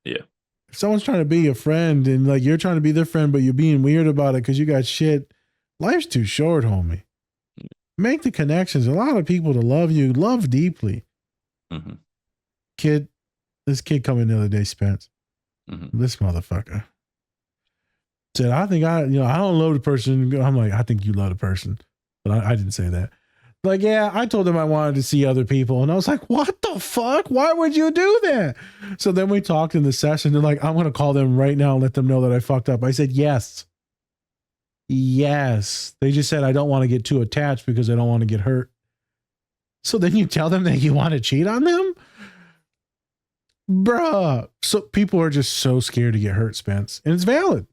if someone's trying to be your friend and like you're trying to be their friend, but you're being weird about it because you got shit, life's too short, homie. Make the connections. A lot of people to love you, love deeply. Mm-hmm. This kid coming the other day, Spence. Mm-hmm. This motherfucker said, I think I don't love the person. I'm like, I think you love the person. But I didn't say that. Like, yeah, I told him I wanted to see other people. And I was like, what the fuck? Why would you do that? So then we talked in the session. They're like, I'm going to call them right now and let them know that I fucked up. I said, yes. Yes. They just said, I don't want to get too attached because I don't want to get hurt. So then you tell them that you want to cheat on them? Bruh. So people are just so scared to get hurt, Spence. And it's valid.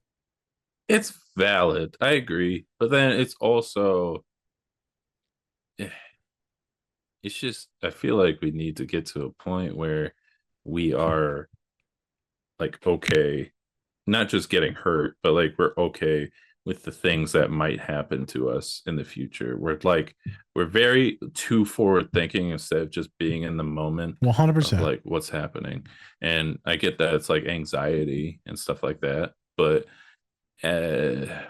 It's valid. I agree. But then it's also, it's just, I feel like we need to get to a point where we are like, okay, not just getting hurt, but like we're okay with the things that might happen to us in the future. We're very too forward thinking instead of just being in the moment. 100%. Of like what's happening. And I get that it's like anxiety and stuff like that, but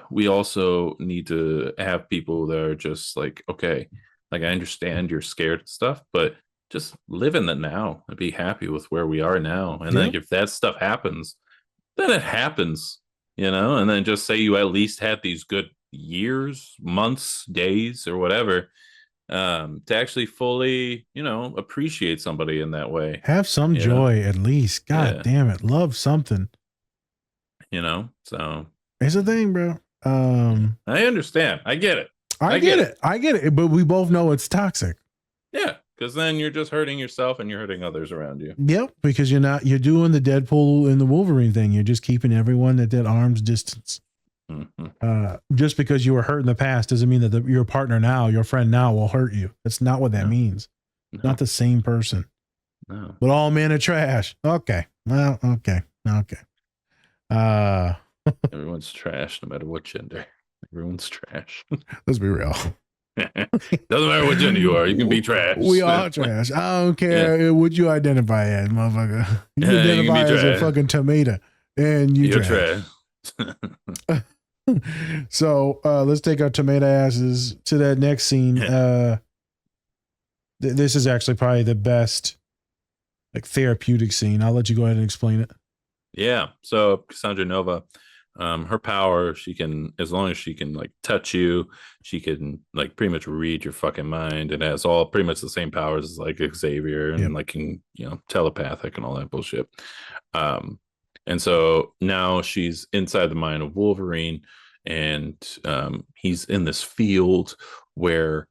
we also need to have people that are just like, okay, like I understand you're scared and stuff, but just live in the now and be happy with where we are now. And then if that stuff happens, then it happens, and then just say you at least had these good years, months, days, or whatever, to actually fully, appreciate somebody in that way. Have some joy at least. God damn it. Love something. So it's a thing, bro. I understand. I get it. I get it. But we both know it's toxic. Yeah. Because then you're just hurting yourself and you're hurting others around you. Yep. Because you're doing the Deadpool and the Wolverine thing. You're just keeping everyone at that arm's distance. Mm-hmm. Just because you were hurt in the past doesn't mean that your partner now, your friend now will hurt you. That's not what that means. No. Not the same person. No. But all men are trash. Okay. Well, okay. Everyone's trash no matter what gender. Everyone's trash. Let's be real. Doesn't matter what gender you are. You can be trash. We are trash. I don't care what you identify as, motherfucker. You identify as a fucking tomato, and you're trash. So let's take our tomato asses to that next scene. This is actually probably the best, like, therapeutic scene. I'll let you go ahead and explain it. Yeah. So Cassandra Nova, her power, she can, as long as she can like touch you, she can like pretty much read your fucking mind, and has all pretty much the same powers as like Xavier, and like can, telepathic and all that bullshit. And so now she's inside the mind of Wolverine, and he's in this field where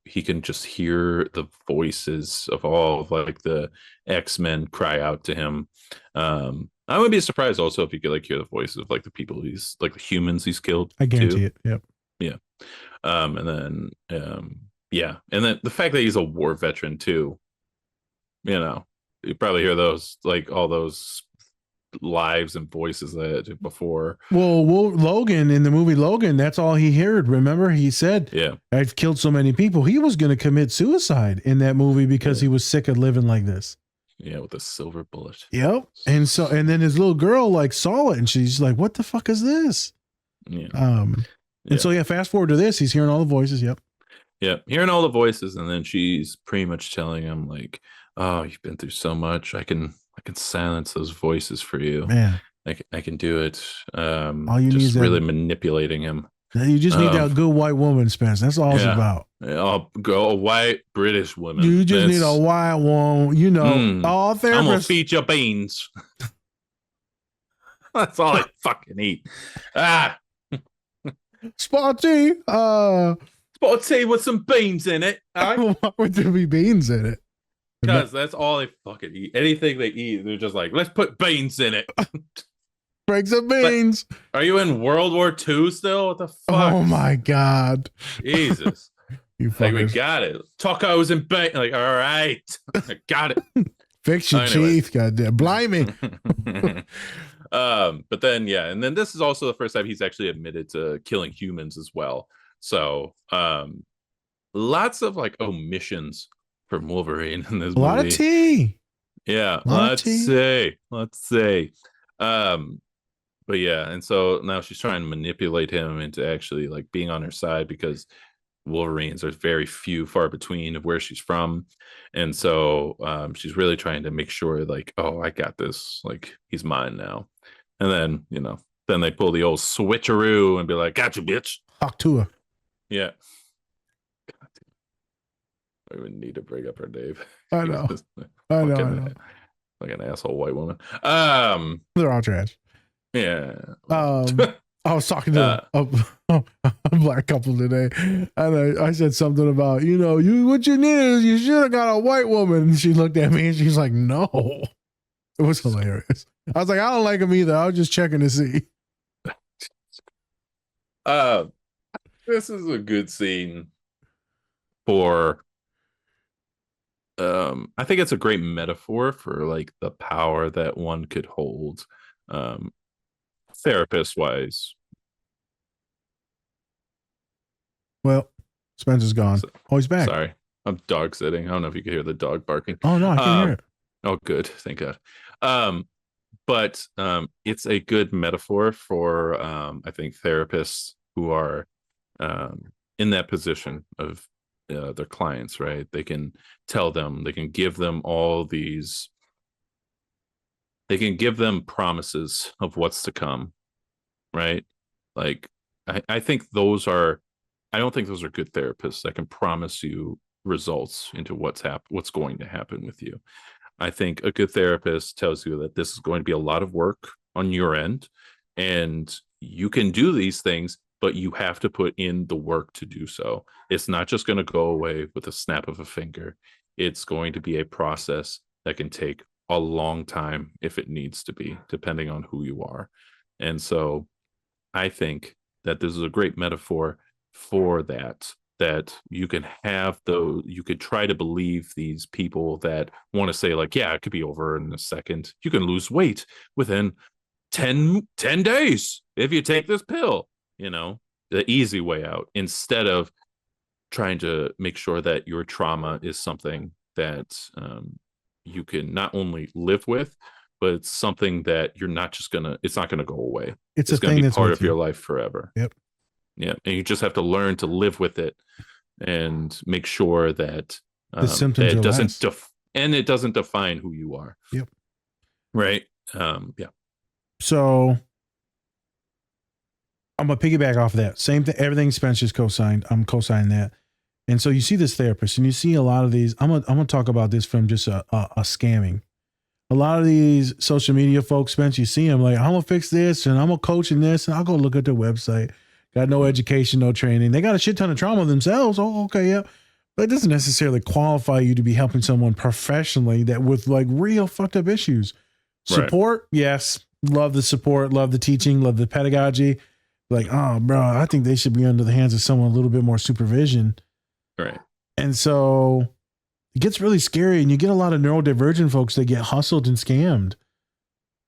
he can just hear the voices of all of like the X-Men cry out to him. I wouldn't be surprised also if you could like hear the voices of like the people he's like the humans he's killed. I guarantee it. Yep. Yeah. And then and then the fact that he's a war veteran too, you probably hear those like all those lives and voices that before. Well, Logan, in the movie Logan, that's all he heard. Remember, he said, "Yeah, I've killed so many people." He was going to commit suicide in that movie because he was sick of living like this. Yeah, with a silver bullet. Yep. And then his little girl like saw it, and she's like, "What the fuck is this?" Yeah. And so fast forward to this, he's hearing all the voices. Yep. Yeah, hearing all the voices, and then she's pretty much telling him like, "Oh, you've been through so much. I can silence those voices for you. Man, I can do it." All you just need is really manipulating him. You just need that good white woman, Spence. That's all it's about. I'll go a white British woman. You just need a white one. All therapists. I'm gonna feed you beans. That's all I fucking eat. Spotty. Spotty with some beans in it. Why would there be beans in it? Because that's all they fucking eat. Anything they eat, they're just like, let's put beans in it. Break some beans. But are you in World War II still? What the fuck? Oh my God. Jesus. Like, we got it. Tacos and beans. Like, all right. I got it. Fix your teeth, goddamn. Blimey. But then, and then this is also the first time he's actually admitted to killing humans as well. So, lots of like omissions from Wolverine in this movie. A lot of tea. Yeah, let's say. But and so now she's trying to manipulate him into actually like being on her side because Wolverines are very far between of where she's from, and so she's really trying to make sure like, oh, I got this, like he's mine now. And then then they pull the old switcheroo and be like, got you, bitch. Talk to her. Yeah. I would need to bring up her name. I know. I know. Like an asshole white woman. They're all trash. Yeah. I was talking to a black couple today, and I said something about, what you need is you should have got a white woman. And she looked at me and she's like, no. It was hilarious. I was like, I don't like him either. I was just checking to see. This is a good scene for I think it's a great metaphor for like the power that one could hold therapist wise. Well, Spencer's gone. Oh, he's back. Sorry, I'm dog sitting. I don't know if you can hear the dog barking. Oh no, I can hear it. Oh, good. Thank God. But it's a good metaphor for I think therapists who are in that position of their clients, right? They can tell them, they can give them all these, they can give them promises of what's to come, right? Like, I think those are, I don't think those are good therapists that can promise you results into what's going to happen with you. I think a good therapist tells you that this is going to be a lot of work on your end, and you can do these things, but you have to put in the work to do so. It's not just going to go away with a snap of a finger. It's going to be a process that can take a long time if it needs to be, depending on who you are. And so I think that this is a great metaphor for that you can have those, you could try to believe these people that want to say like, yeah, it could be over in a second. You can lose weight within 10 days if you take this pill, the easy way out, instead of trying to make sure that your trauma is something that you can not only live with, but it's something that you're not just it's not gonna go away. It's gonna be part of your life forever. Yep. Yeah, and you just have to learn to live with it and make sure that the symptoms it doesn't it doesn't define who you are. Yep. Right. Yeah. So I'm gonna piggyback off of that. Same thing. Everything Spencer's co-signed. I'm co-signing that. And so you see this therapist, and you see a lot of these. I'm gonna talk about this from just a scamming. A lot of these social media folks, Spence, you see them like, I'm gonna fix this and I'm gonna coach in this, and I'll go look at their website. Got no education, no training. They got a shit ton of trauma themselves. Oh, okay, yeah. But it doesn't necessarily qualify you to be helping someone professionally that with like real fucked up issues. Support, yes. Love the support, love the teaching, love the pedagogy. Like, oh, bro, I think they should be under the hands of someone a little bit more supervision. Right. And so it gets really scary, and you get a lot of neurodivergent folks that get hustled and scammed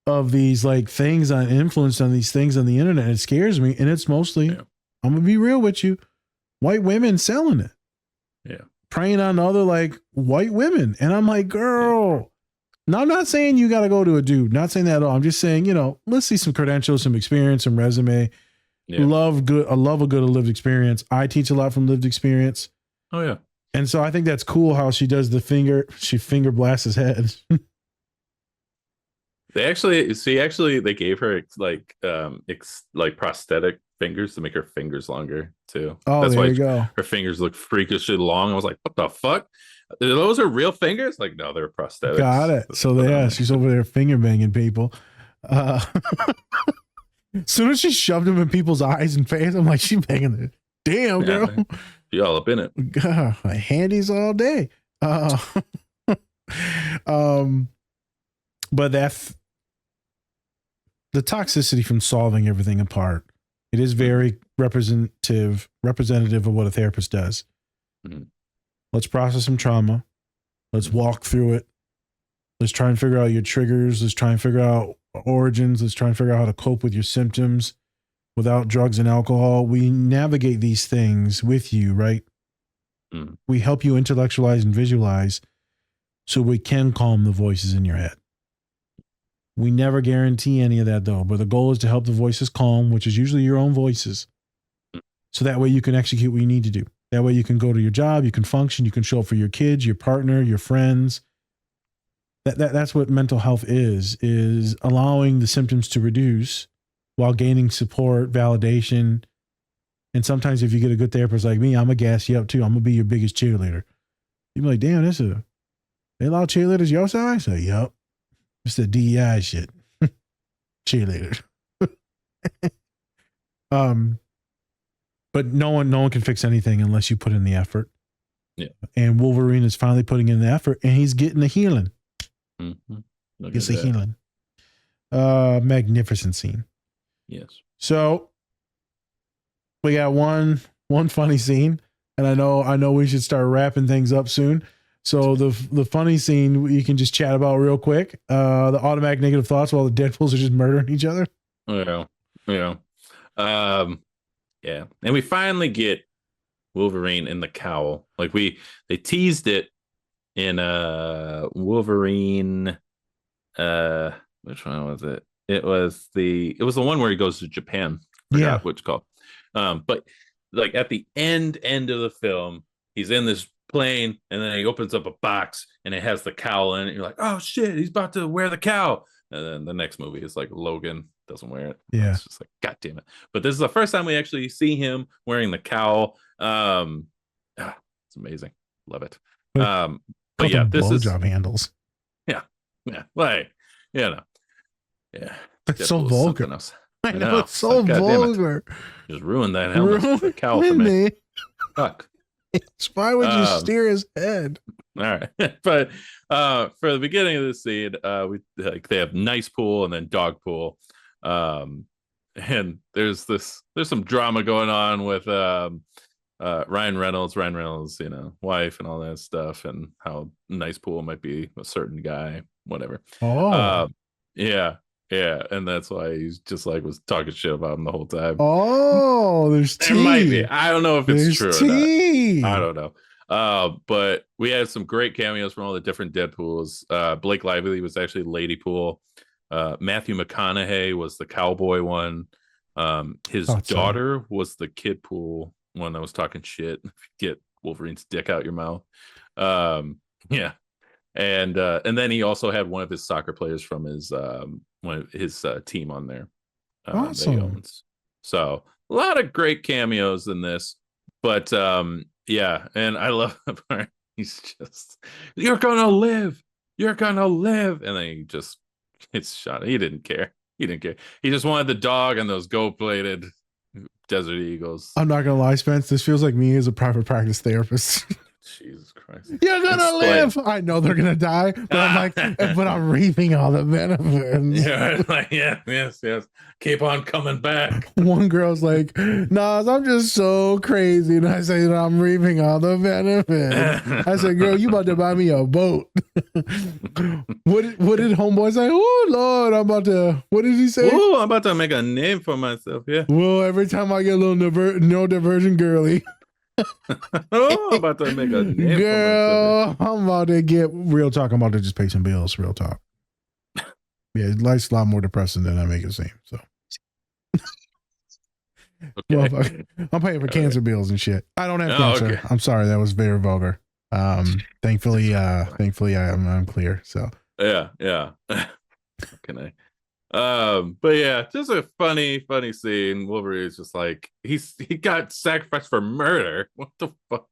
of these like things on influenced on these things on the internet. It scares me. And it's mostly, I'm gonna be real with you, white women selling it. Yeah. Preying on other like white women. And I'm like, girl. Now, I'm not saying you got to go to a dude. Not saying that at all. I'm just saying, you know, let's see some credentials, some experience, some resume. Yeah. Love a good lived experience. I teach a lot from lived experience. Oh yeah. And so I think that's cool how she does she finger blasts his head. They gave her like prosthetic fingers to make her fingers longer too. Oh, that's there why you go. Her fingers look freakishly long. I was like, what the fuck? Those are real fingers? Like, no, they're prosthetics. Got it. So yeah, she's over there finger banging people. As soon as she shoved him in people's eyes and face, I'm like, she banging it. Damn, girl. Man. She all up in it. God, handies all day. But that's the toxicity from solving everything apart. It is very representative of what a therapist does. Mm-hmm. Let's process some trauma. Let's walk through it. Let's try and figure out your triggers. Let's try and figure out origins. Let's try and figure out how to cope with your symptoms without drugs and alcohol. We navigate these things with you, right? Mm. We help you intellectualize and visualize so we can calm the voices in your head. We never guarantee any of that though, but the goal is to help the voices calm, which is usually your own voices. So that way you can execute what you need to do. That way you can go to your job, you can function, you can show up for your kids, your partner, your friends. That's what mental health is allowing the symptoms to reduce while gaining support, validation. And sometimes if you get a good therapist like me, I'm going to gas you up too. I'm going to be your biggest cheerleader. You'll be like, damn, they allow cheerleaders your size? I say, yup. It's the DEI shit. Cheerleader. But no one can fix anything unless you put in the effort. Yeah. And Wolverine is finally putting in the effort, and he's getting the healing. Mm-hmm. Gets the healing. Magnificent scene. Yes. So we got one funny scene, and I know we should start wrapping things up soon. So the funny scene you can just chat about real quick. The automatic negative thoughts while the Deadpools are just murdering each other. Yeah. Yeah. And we finally get Wolverine in the cowl. Like they teased it in Wolverine. Which one was it? It was the one where he goes to Japan. Yeah. What it's called. But like at the end of the film, he's in this plane and then he opens up a box and it has the cowl in it. You're like, oh shit, he's about to wear the cowl. And then the next movie is like Logan doesn't wear it. Yeah. It's just like, God damn it. But this is the first time we actually see him wearing the cowl. It's amazing. Love it. But yeah, this is blowjob handles. Yeah. Like, yeah. It's so vulgar. I know, it's so God vulgar. Just ruined that helmet. The cowl for me. Fuck. Why would you steer his head? All right. But for the beginning of the scene, they have nice pool and then dog pool. And there's some drama going on with Ryan Reynolds, wife and all that stuff, and how nice pool might be a certain guy, whatever. Yeah, and that's why he's just like was talking shit about him the whole time. Oh, there's tea. There might be. I don't know if it's true tea. or not. I don't know. But we had some great cameos from all the different Deadpools. Blake Lively was actually Lady Pool. Matthew McConaughey was the cowboy one. His daughter was the Kid Pool one that was talking shit. Get Wolverine's dick out your mouth. Yeah. And then he also had one of his soccer players from his team on there. That he owns. So a lot of great cameos in this, but yeah, and I love the part he's just, you're gonna live, you're gonna live. And then he just gets shot. He didn't care. He didn't care. He just wanted the dog and those gold-plated desert eagles. I'm not gonna lie, Spence. This feels like me as a private practice therapist. Jesus Christ. You're gonna live. I know they're gonna die, but I'm like, but I'm reaping all the benefits. Yeah, like, yes. Keep on coming back. One girl's like, Nas, I'm just so crazy. And I say, I'm reaping all the benefits. I said, girl, you about to buy me a boat. What did homeboy say? Oh, Lord, I'm about to, what did he say? Oh, I'm about to make a name for myself. Yeah. Well, every time I get a little no diversion girly. Oh, I'm about to make a name girl, I'm about to get real talk. I'm about to just pay some bills. Real talk. Yeah, life's a lot more depressing than I make it seem. So, okay. I'm paying for cancer bills and shit. I don't have cancer. Okay. I'm sorry, that was very vulgar. Thankfully, I'm clear. So yeah. How can I? But yeah, just a funny scene. Wolverine is just like he got sacrificed for murder. What the fuck?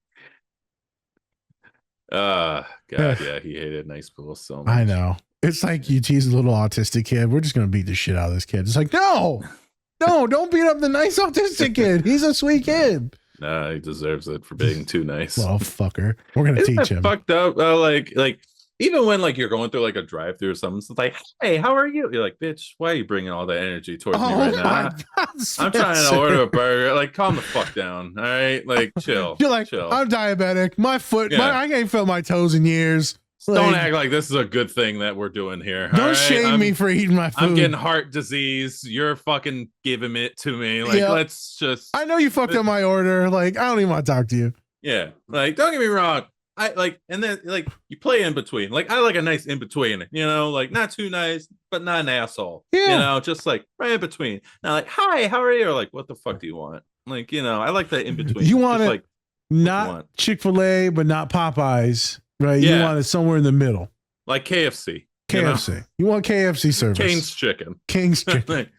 God, yeah, he hated Nice Pool so much. I know. It's like you tease a little autistic kid. We're just gonna beat the shit out of this kid. It's like, no, don't beat up the nice autistic kid. He's a sweet kid. Nah, he deserves it for being too nice. Well, fucker, we're gonna teach him. Fucked up. Like even when like you're going through like a drive-through or something, it's like, hey, how are you? You're like, bitch, why are you bringing all that energy towards me right now? I'm trying to order a burger. Like, calm the fuck down. All right, like, chill. You're like, chill. I'm diabetic. My foot, I ain't felt my toes in years. Don't act like this is a good thing that we're doing here. Don't shame me for eating my food. I'm getting heart disease. You're fucking giving it to me. Like, let's just. I know you fucked up my order. Like, I don't even want to talk to you. Yeah, like, don't get me wrong. I like, and then like you play in between. Like, I like a nice in between. You know, like not too nice, but not an asshole. Yeah. You know, just like right in between. Now, like, hi, how are you? Or like, what the fuck do you want? Like, you know, I like that in between. You want just, it like not Chick-fil-A, but not Popeyes, right? Yeah. You want it somewhere in the middle. Like KFC. KFC. You want KFC service. King's chicken. King's chicken.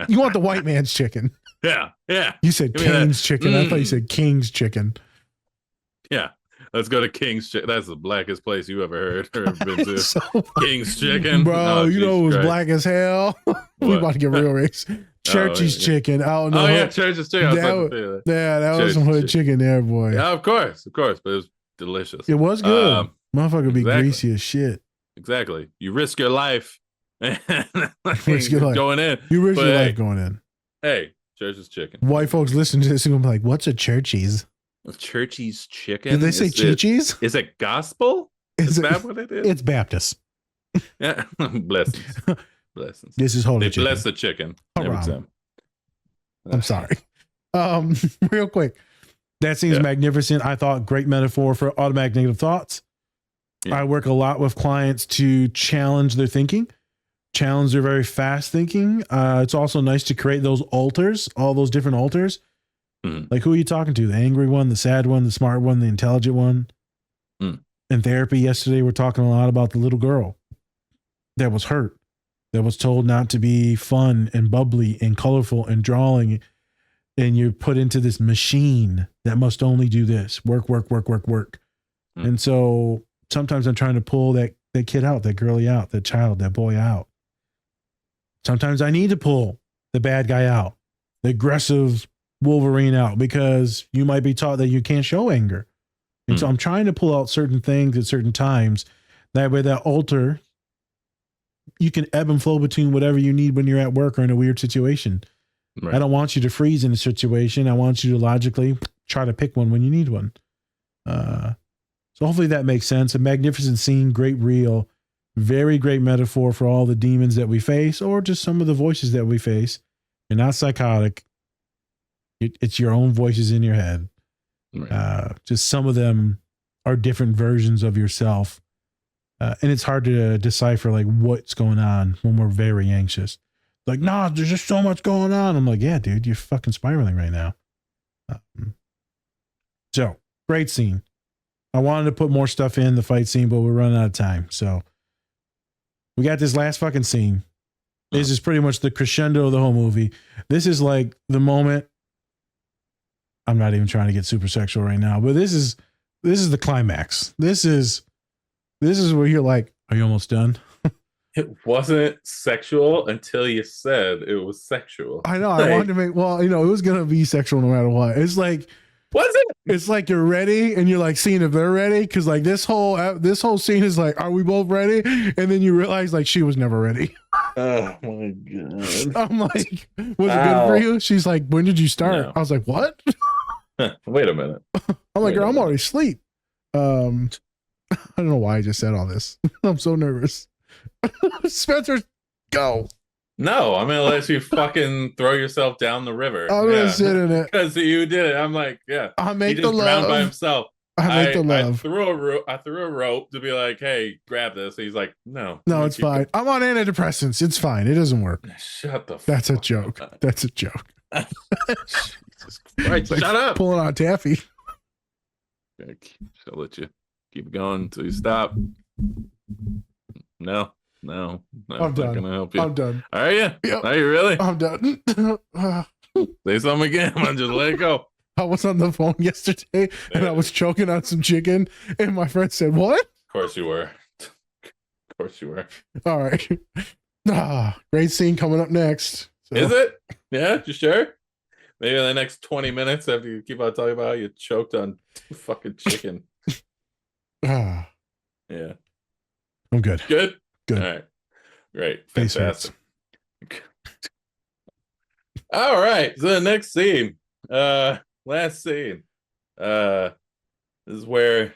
You want the white man's chicken. Yeah. You said King's chicken. I thought you said King's chicken. Yeah. Let's go to King's Chicken. That's the blackest place you ever heard or ever been to. So King's Chicken. Bro, oh, you know it was Christ. black as hell. We about to get real race. Churchy's chicken. Out in the hood. Church's chicken. That was some hood chicken there, boy. Yeah, of course. But it was delicious. It was good. Motherfucker be greasy as shit. Exactly. You risk your life. Risk your life. Going in. You risk your life going in. Hey, Church's chicken. White folks listen to this and be like, what's a Churchy's? Churchy's chicken. Did they say Chi-Chi's? Is it gospel? Is that what it is? It's Baptist. Yeah. Blessings. This is holy They chicken. bless the chicken every time. I'm sorry. Real quick. That seems magnificent. I thought great metaphor for automatic negative thoughts. Yeah. I work a lot with clients to challenge their thinking, challenge their very fast thinking. It's also nice to create those alters, all those different alters. Like, who are you talking to? The angry one, the sad one, the smart one, the intelligent one. In therapy yesterday, we're talking a lot about the little girl that was hurt, that was told not to be fun and bubbly and colorful and drawing. And you're put into this machine that must only do this, work. And so sometimes I'm trying to pull that kid out, that girlie out, that child, that boy out. Sometimes I need to pull the bad guy out, the aggressive Wolverine out, because you might be taught that you can't show anger. And so I'm trying to pull out certain things at certain times. That way, that alter, you can ebb and flow between whatever you need when you're at work or in a weird situation. Right. I don't want you to freeze in a situation. I want you to logically try to pick one when you need one. So hopefully that makes sense. A magnificent scene, great reel, very great metaphor for all the demons that we face, or just some of the voices that we face. You're not psychotic. It's your own voices in your head. Right. Just some of them are different versions of yourself. And it's hard to decipher like what's going on when we're very anxious. Like, nah, there's just so much going on. I'm like, yeah, dude, you're fucking spiraling right now. So great scene. I wanted to put more stuff in the fight scene, but we're running out of time. So we got this last fucking scene. This is pretty much the crescendo of the whole movie. This is like the moment. I'm not even trying to get super sexual right now, but this is the climax. This is where you're like, Are you almost done? It wasn't sexual until you said it was sexual. I know. I wanted to make. Well, it was gonna be sexual no matter what. It's like. Was it? It's like you're ready, and you're like seeing if they're ready, because like this whole scene is like, are we both ready? And then you realize like she was never ready. Oh my god! I'm like, was it good for you? She's like, when did you start? No. I was like, what? Wait a minute. I'm like, girl, I'm already asleep. I don't know why I just said all this. I'm so nervous. Spencer, go. No, I'm gonna let you fucking throw yourself down the river. I'm gonna sit in it because you did it. I'm like, yeah. I make he the just drowned love by himself. I make the love. I threw a rope to be like, hey, grab this. He's like, no, it's fine. I'm on antidepressants. It's fine. It doesn't work. Shut the. That's a joke. That's a joke. Jesus Christ! Like shut up. Pulling on taffy. I'll let you keep going until you stop. No, I'm done. not gonna help you. I'm done. Are you? Yep. Are you really? I'm done. Say something again. I'm just let it go. I was on the phone yesterday and I was choking on some chicken, and my friend said, "What?" Of course you were. Of course you were. All right. Great scene coming up next. So. Is it? Yeah, you sure? Maybe in the next 20 minutes after you keep on talking about how you choked on fucking chicken. Yeah. I'm good. Good? Good. All right. Great. Face Fantastic. All right. So the next scene. Last scene. This is where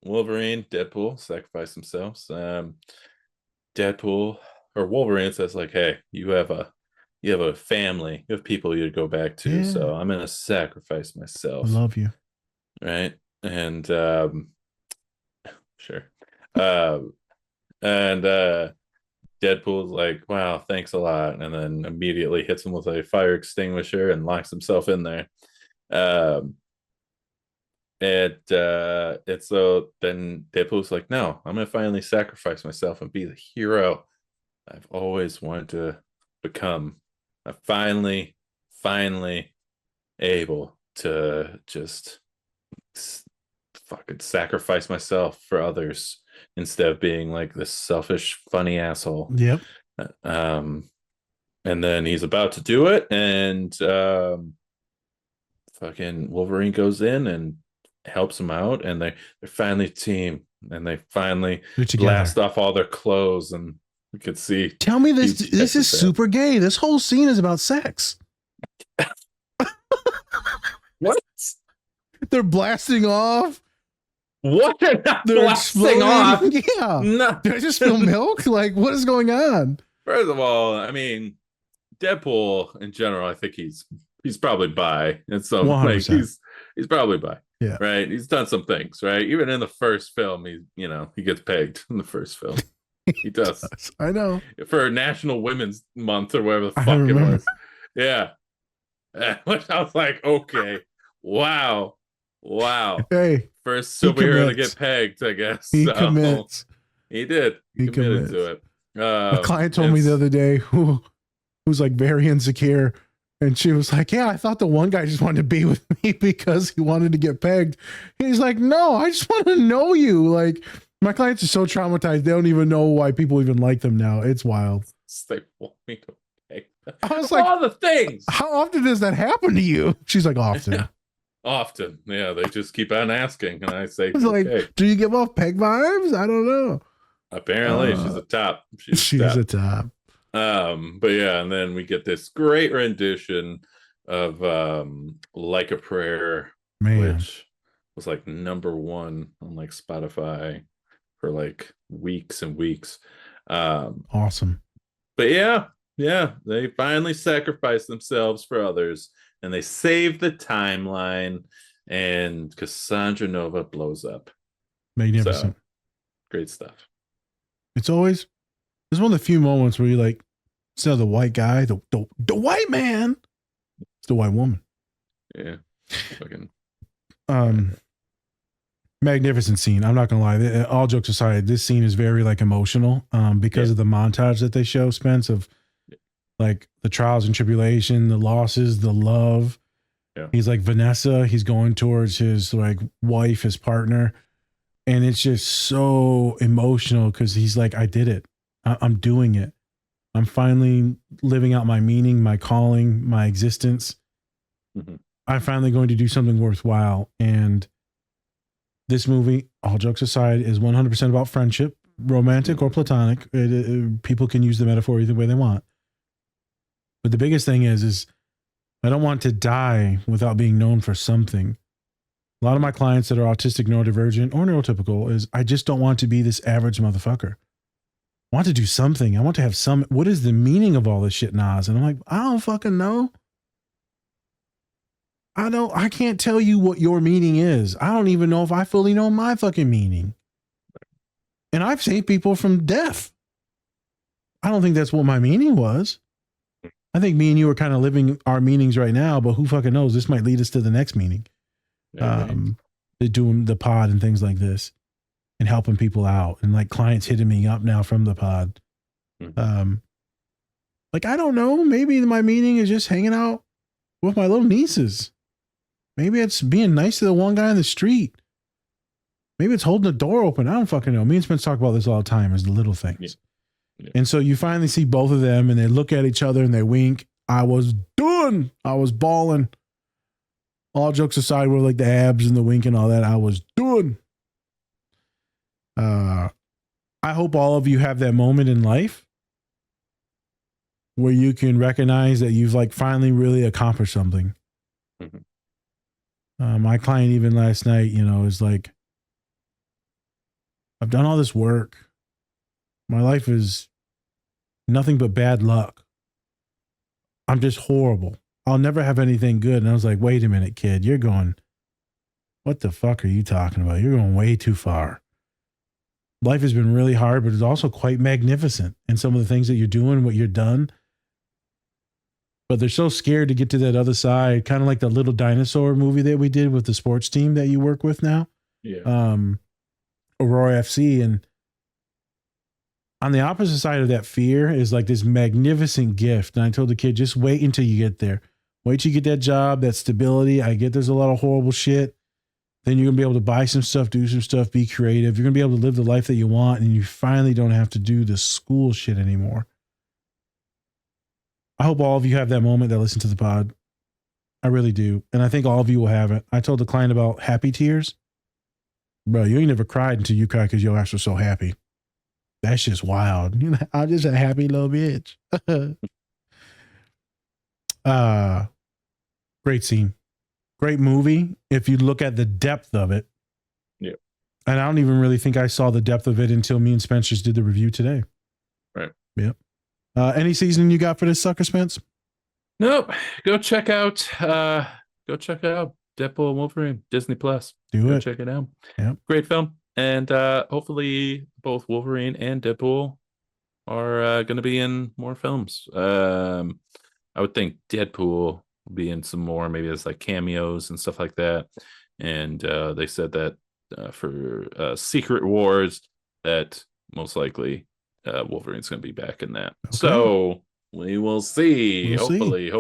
Wolverine, Deadpool sacrifice themselves. Deadpool or Wolverine says, like, hey, you have a family, you have people you go back to, so I'm gonna sacrifice myself. I love you. Right. And sure. And Deadpool's like, wow, thanks a lot, and then immediately hits him with a fire extinguisher and locks himself in there. And so then Deadpool's like, no, I'm gonna finally sacrifice myself and be the hero I've always wanted to become. I'm finally able to just fucking sacrifice myself for others instead of being like this selfish, funny asshole. Yep. And then he's about to do it, and fucking Wolverine goes in and helps him out, and they're finally a team, and they finally blast off all their clothes, and we could see. Tell me this is super gay. This whole scene is about sex. What? They're blasting off. What? They're blasting exploding. off? Yeah. No. Did I just spill milk? Like, what is going on? First of all, I mean, Deadpool in general, I think he's probably bi. And so like he's probably bi. Yeah. Right. He's done some things, right? Even in the first film, he gets pegged in the first film. He does. I know. For National Women's Month or whatever the fuck it was. Yeah. Which I was like, okay. Wow. Hey. First superhero to get pegged, I guess. He commits. He did. He committed to it. A client told me the other day who's like very insecure, and she was like, yeah, I thought the one guy just wanted to be with me because he wanted to get pegged. He's like, no, I just want to know you. Like, my clients are so traumatized, they don't even know why people even like them now. It's wild. They want me to peg them. I was like, all the things. How often does that happen to you? She's like, often. Often. Yeah, they just keep on asking, and I say, okay. Like, do you give off peg vibes? I don't know. Apparently she's a top. She's a top. But yeah, and then we get this great rendition of Like a Prayer, which was like #1 on like Spotify for like weeks and weeks. Awesome. But yeah, they finally sacrifice themselves for others, and they save the timeline, and Cassandra Nova blows up. Magnificent. So, great stuff. It's one of the few moments where you like, instead of the white guy, the white man, it's the white woman. Yeah. Fucking. Magnificent scene. I'm not gonna lie. All jokes aside, this scene is very like emotional because of the montage that they show, Spence, of like the trials and tribulation, the losses, the love. Yeah. He's like Vanessa. He's going towards his like wife, his partner. And it's just so emotional because he's like, I did it. I'm doing it. I'm finally living out my meaning, my calling, my existence. Mhm. I'm finally going to do something worthwhile. And this movie, all jokes aside, is 100% about friendship, romantic or platonic. People can use the metaphor either way they want. But the biggest thing is I don't want to die without being known for something. A lot of my clients that are autistic, neurodivergent, or neurotypical is I just don't want to be this average motherfucker. I want to do something. I want to have some. What is the meaning of all this shit, Nas? And I'm like, I don't fucking know. I can't tell you what your meaning is. I don't even know if I fully know my fucking meaning. And I've saved people from death. I don't think that's what my meaning was. I think me and you are kind of living our meanings right now, but who fucking knows? This might lead us to the next meaning. Doing the pod and things like this and helping people out and like clients hitting me up now from the pod. Like, I don't know, maybe my meaning is just hanging out with my little nieces. Maybe it's being nice to the one guy on the street. Maybe it's holding the door open. I don't fucking know. Me and Spence talk about this all the time as the little things. Yeah. And so you finally see both of them and they look at each other and they wink. I was done. I was bawling. All jokes aside, with like the abs and the wink and all that, I was done. I hope all of you have that moment in life where you can recognize that you've like finally really accomplished something. Mm-hmm. My client even last night, is like, I've done all this work. My life is nothing but bad luck. I'm just horrible. I'll never have anything good. And I was like, wait a minute, kid, you're going, what the fuck are you talking about? You're going way too far. Life has been really hard, but it's also quite magnificent. And some of the things that you're doing, what you're done. But they're so scared to get to that other side, kind of like the Little Dinosaur movie that we did with the sports team that you work with now. Yeah. Aurora FC. And on the opposite side of that fear is like this magnificent gift. And I told the kid, just wait until you get there. Wait till you get that job, that stability. I get there's a lot of horrible shit. Then you're going to be able to buy some stuff, do some stuff, be creative. You're going to be able to live the life that you want. And you finally don't have to do the school shit anymore. I hope all of you have that moment that listen to the pod. I really do. And I think all of you will have it. I told the client about happy tears. Bro, you ain't never cried until you cried because your ass was so happy. That's just wild. I'm just a happy little bitch. Great scene. Great movie. If you look at the depth of it. Yeah. And I don't even really think I saw the depth of it until me and Spencer did the review today. Right. Yep. Any seasoning you got for this sucker, Spence? Nope. Go check out Deadpool Wolverine, Disney Plus. Go check it out. Yep. Great film. And hopefully both Wolverine and Deadpool are going to be in more films. I would think Deadpool will be in some more, maybe as like cameos and stuff like that. And they said that for Secret Wars, that most likely Wolverine's going to be back in that. Okay. So we will see. Hopefully.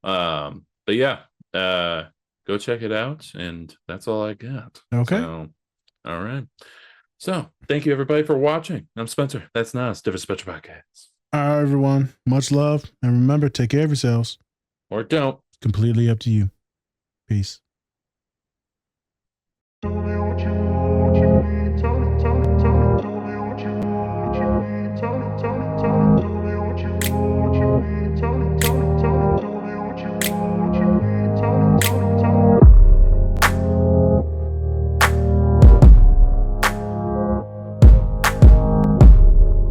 But yeah, go check it out. And that's all I got. Okay. So, all right. So thank you everybody for watching. I'm Spencer. That's Nas, Different Spectrum Podcast. All right, everyone. Much love. And remember, take care of yourselves. Or don't. Completely up to you. Peace.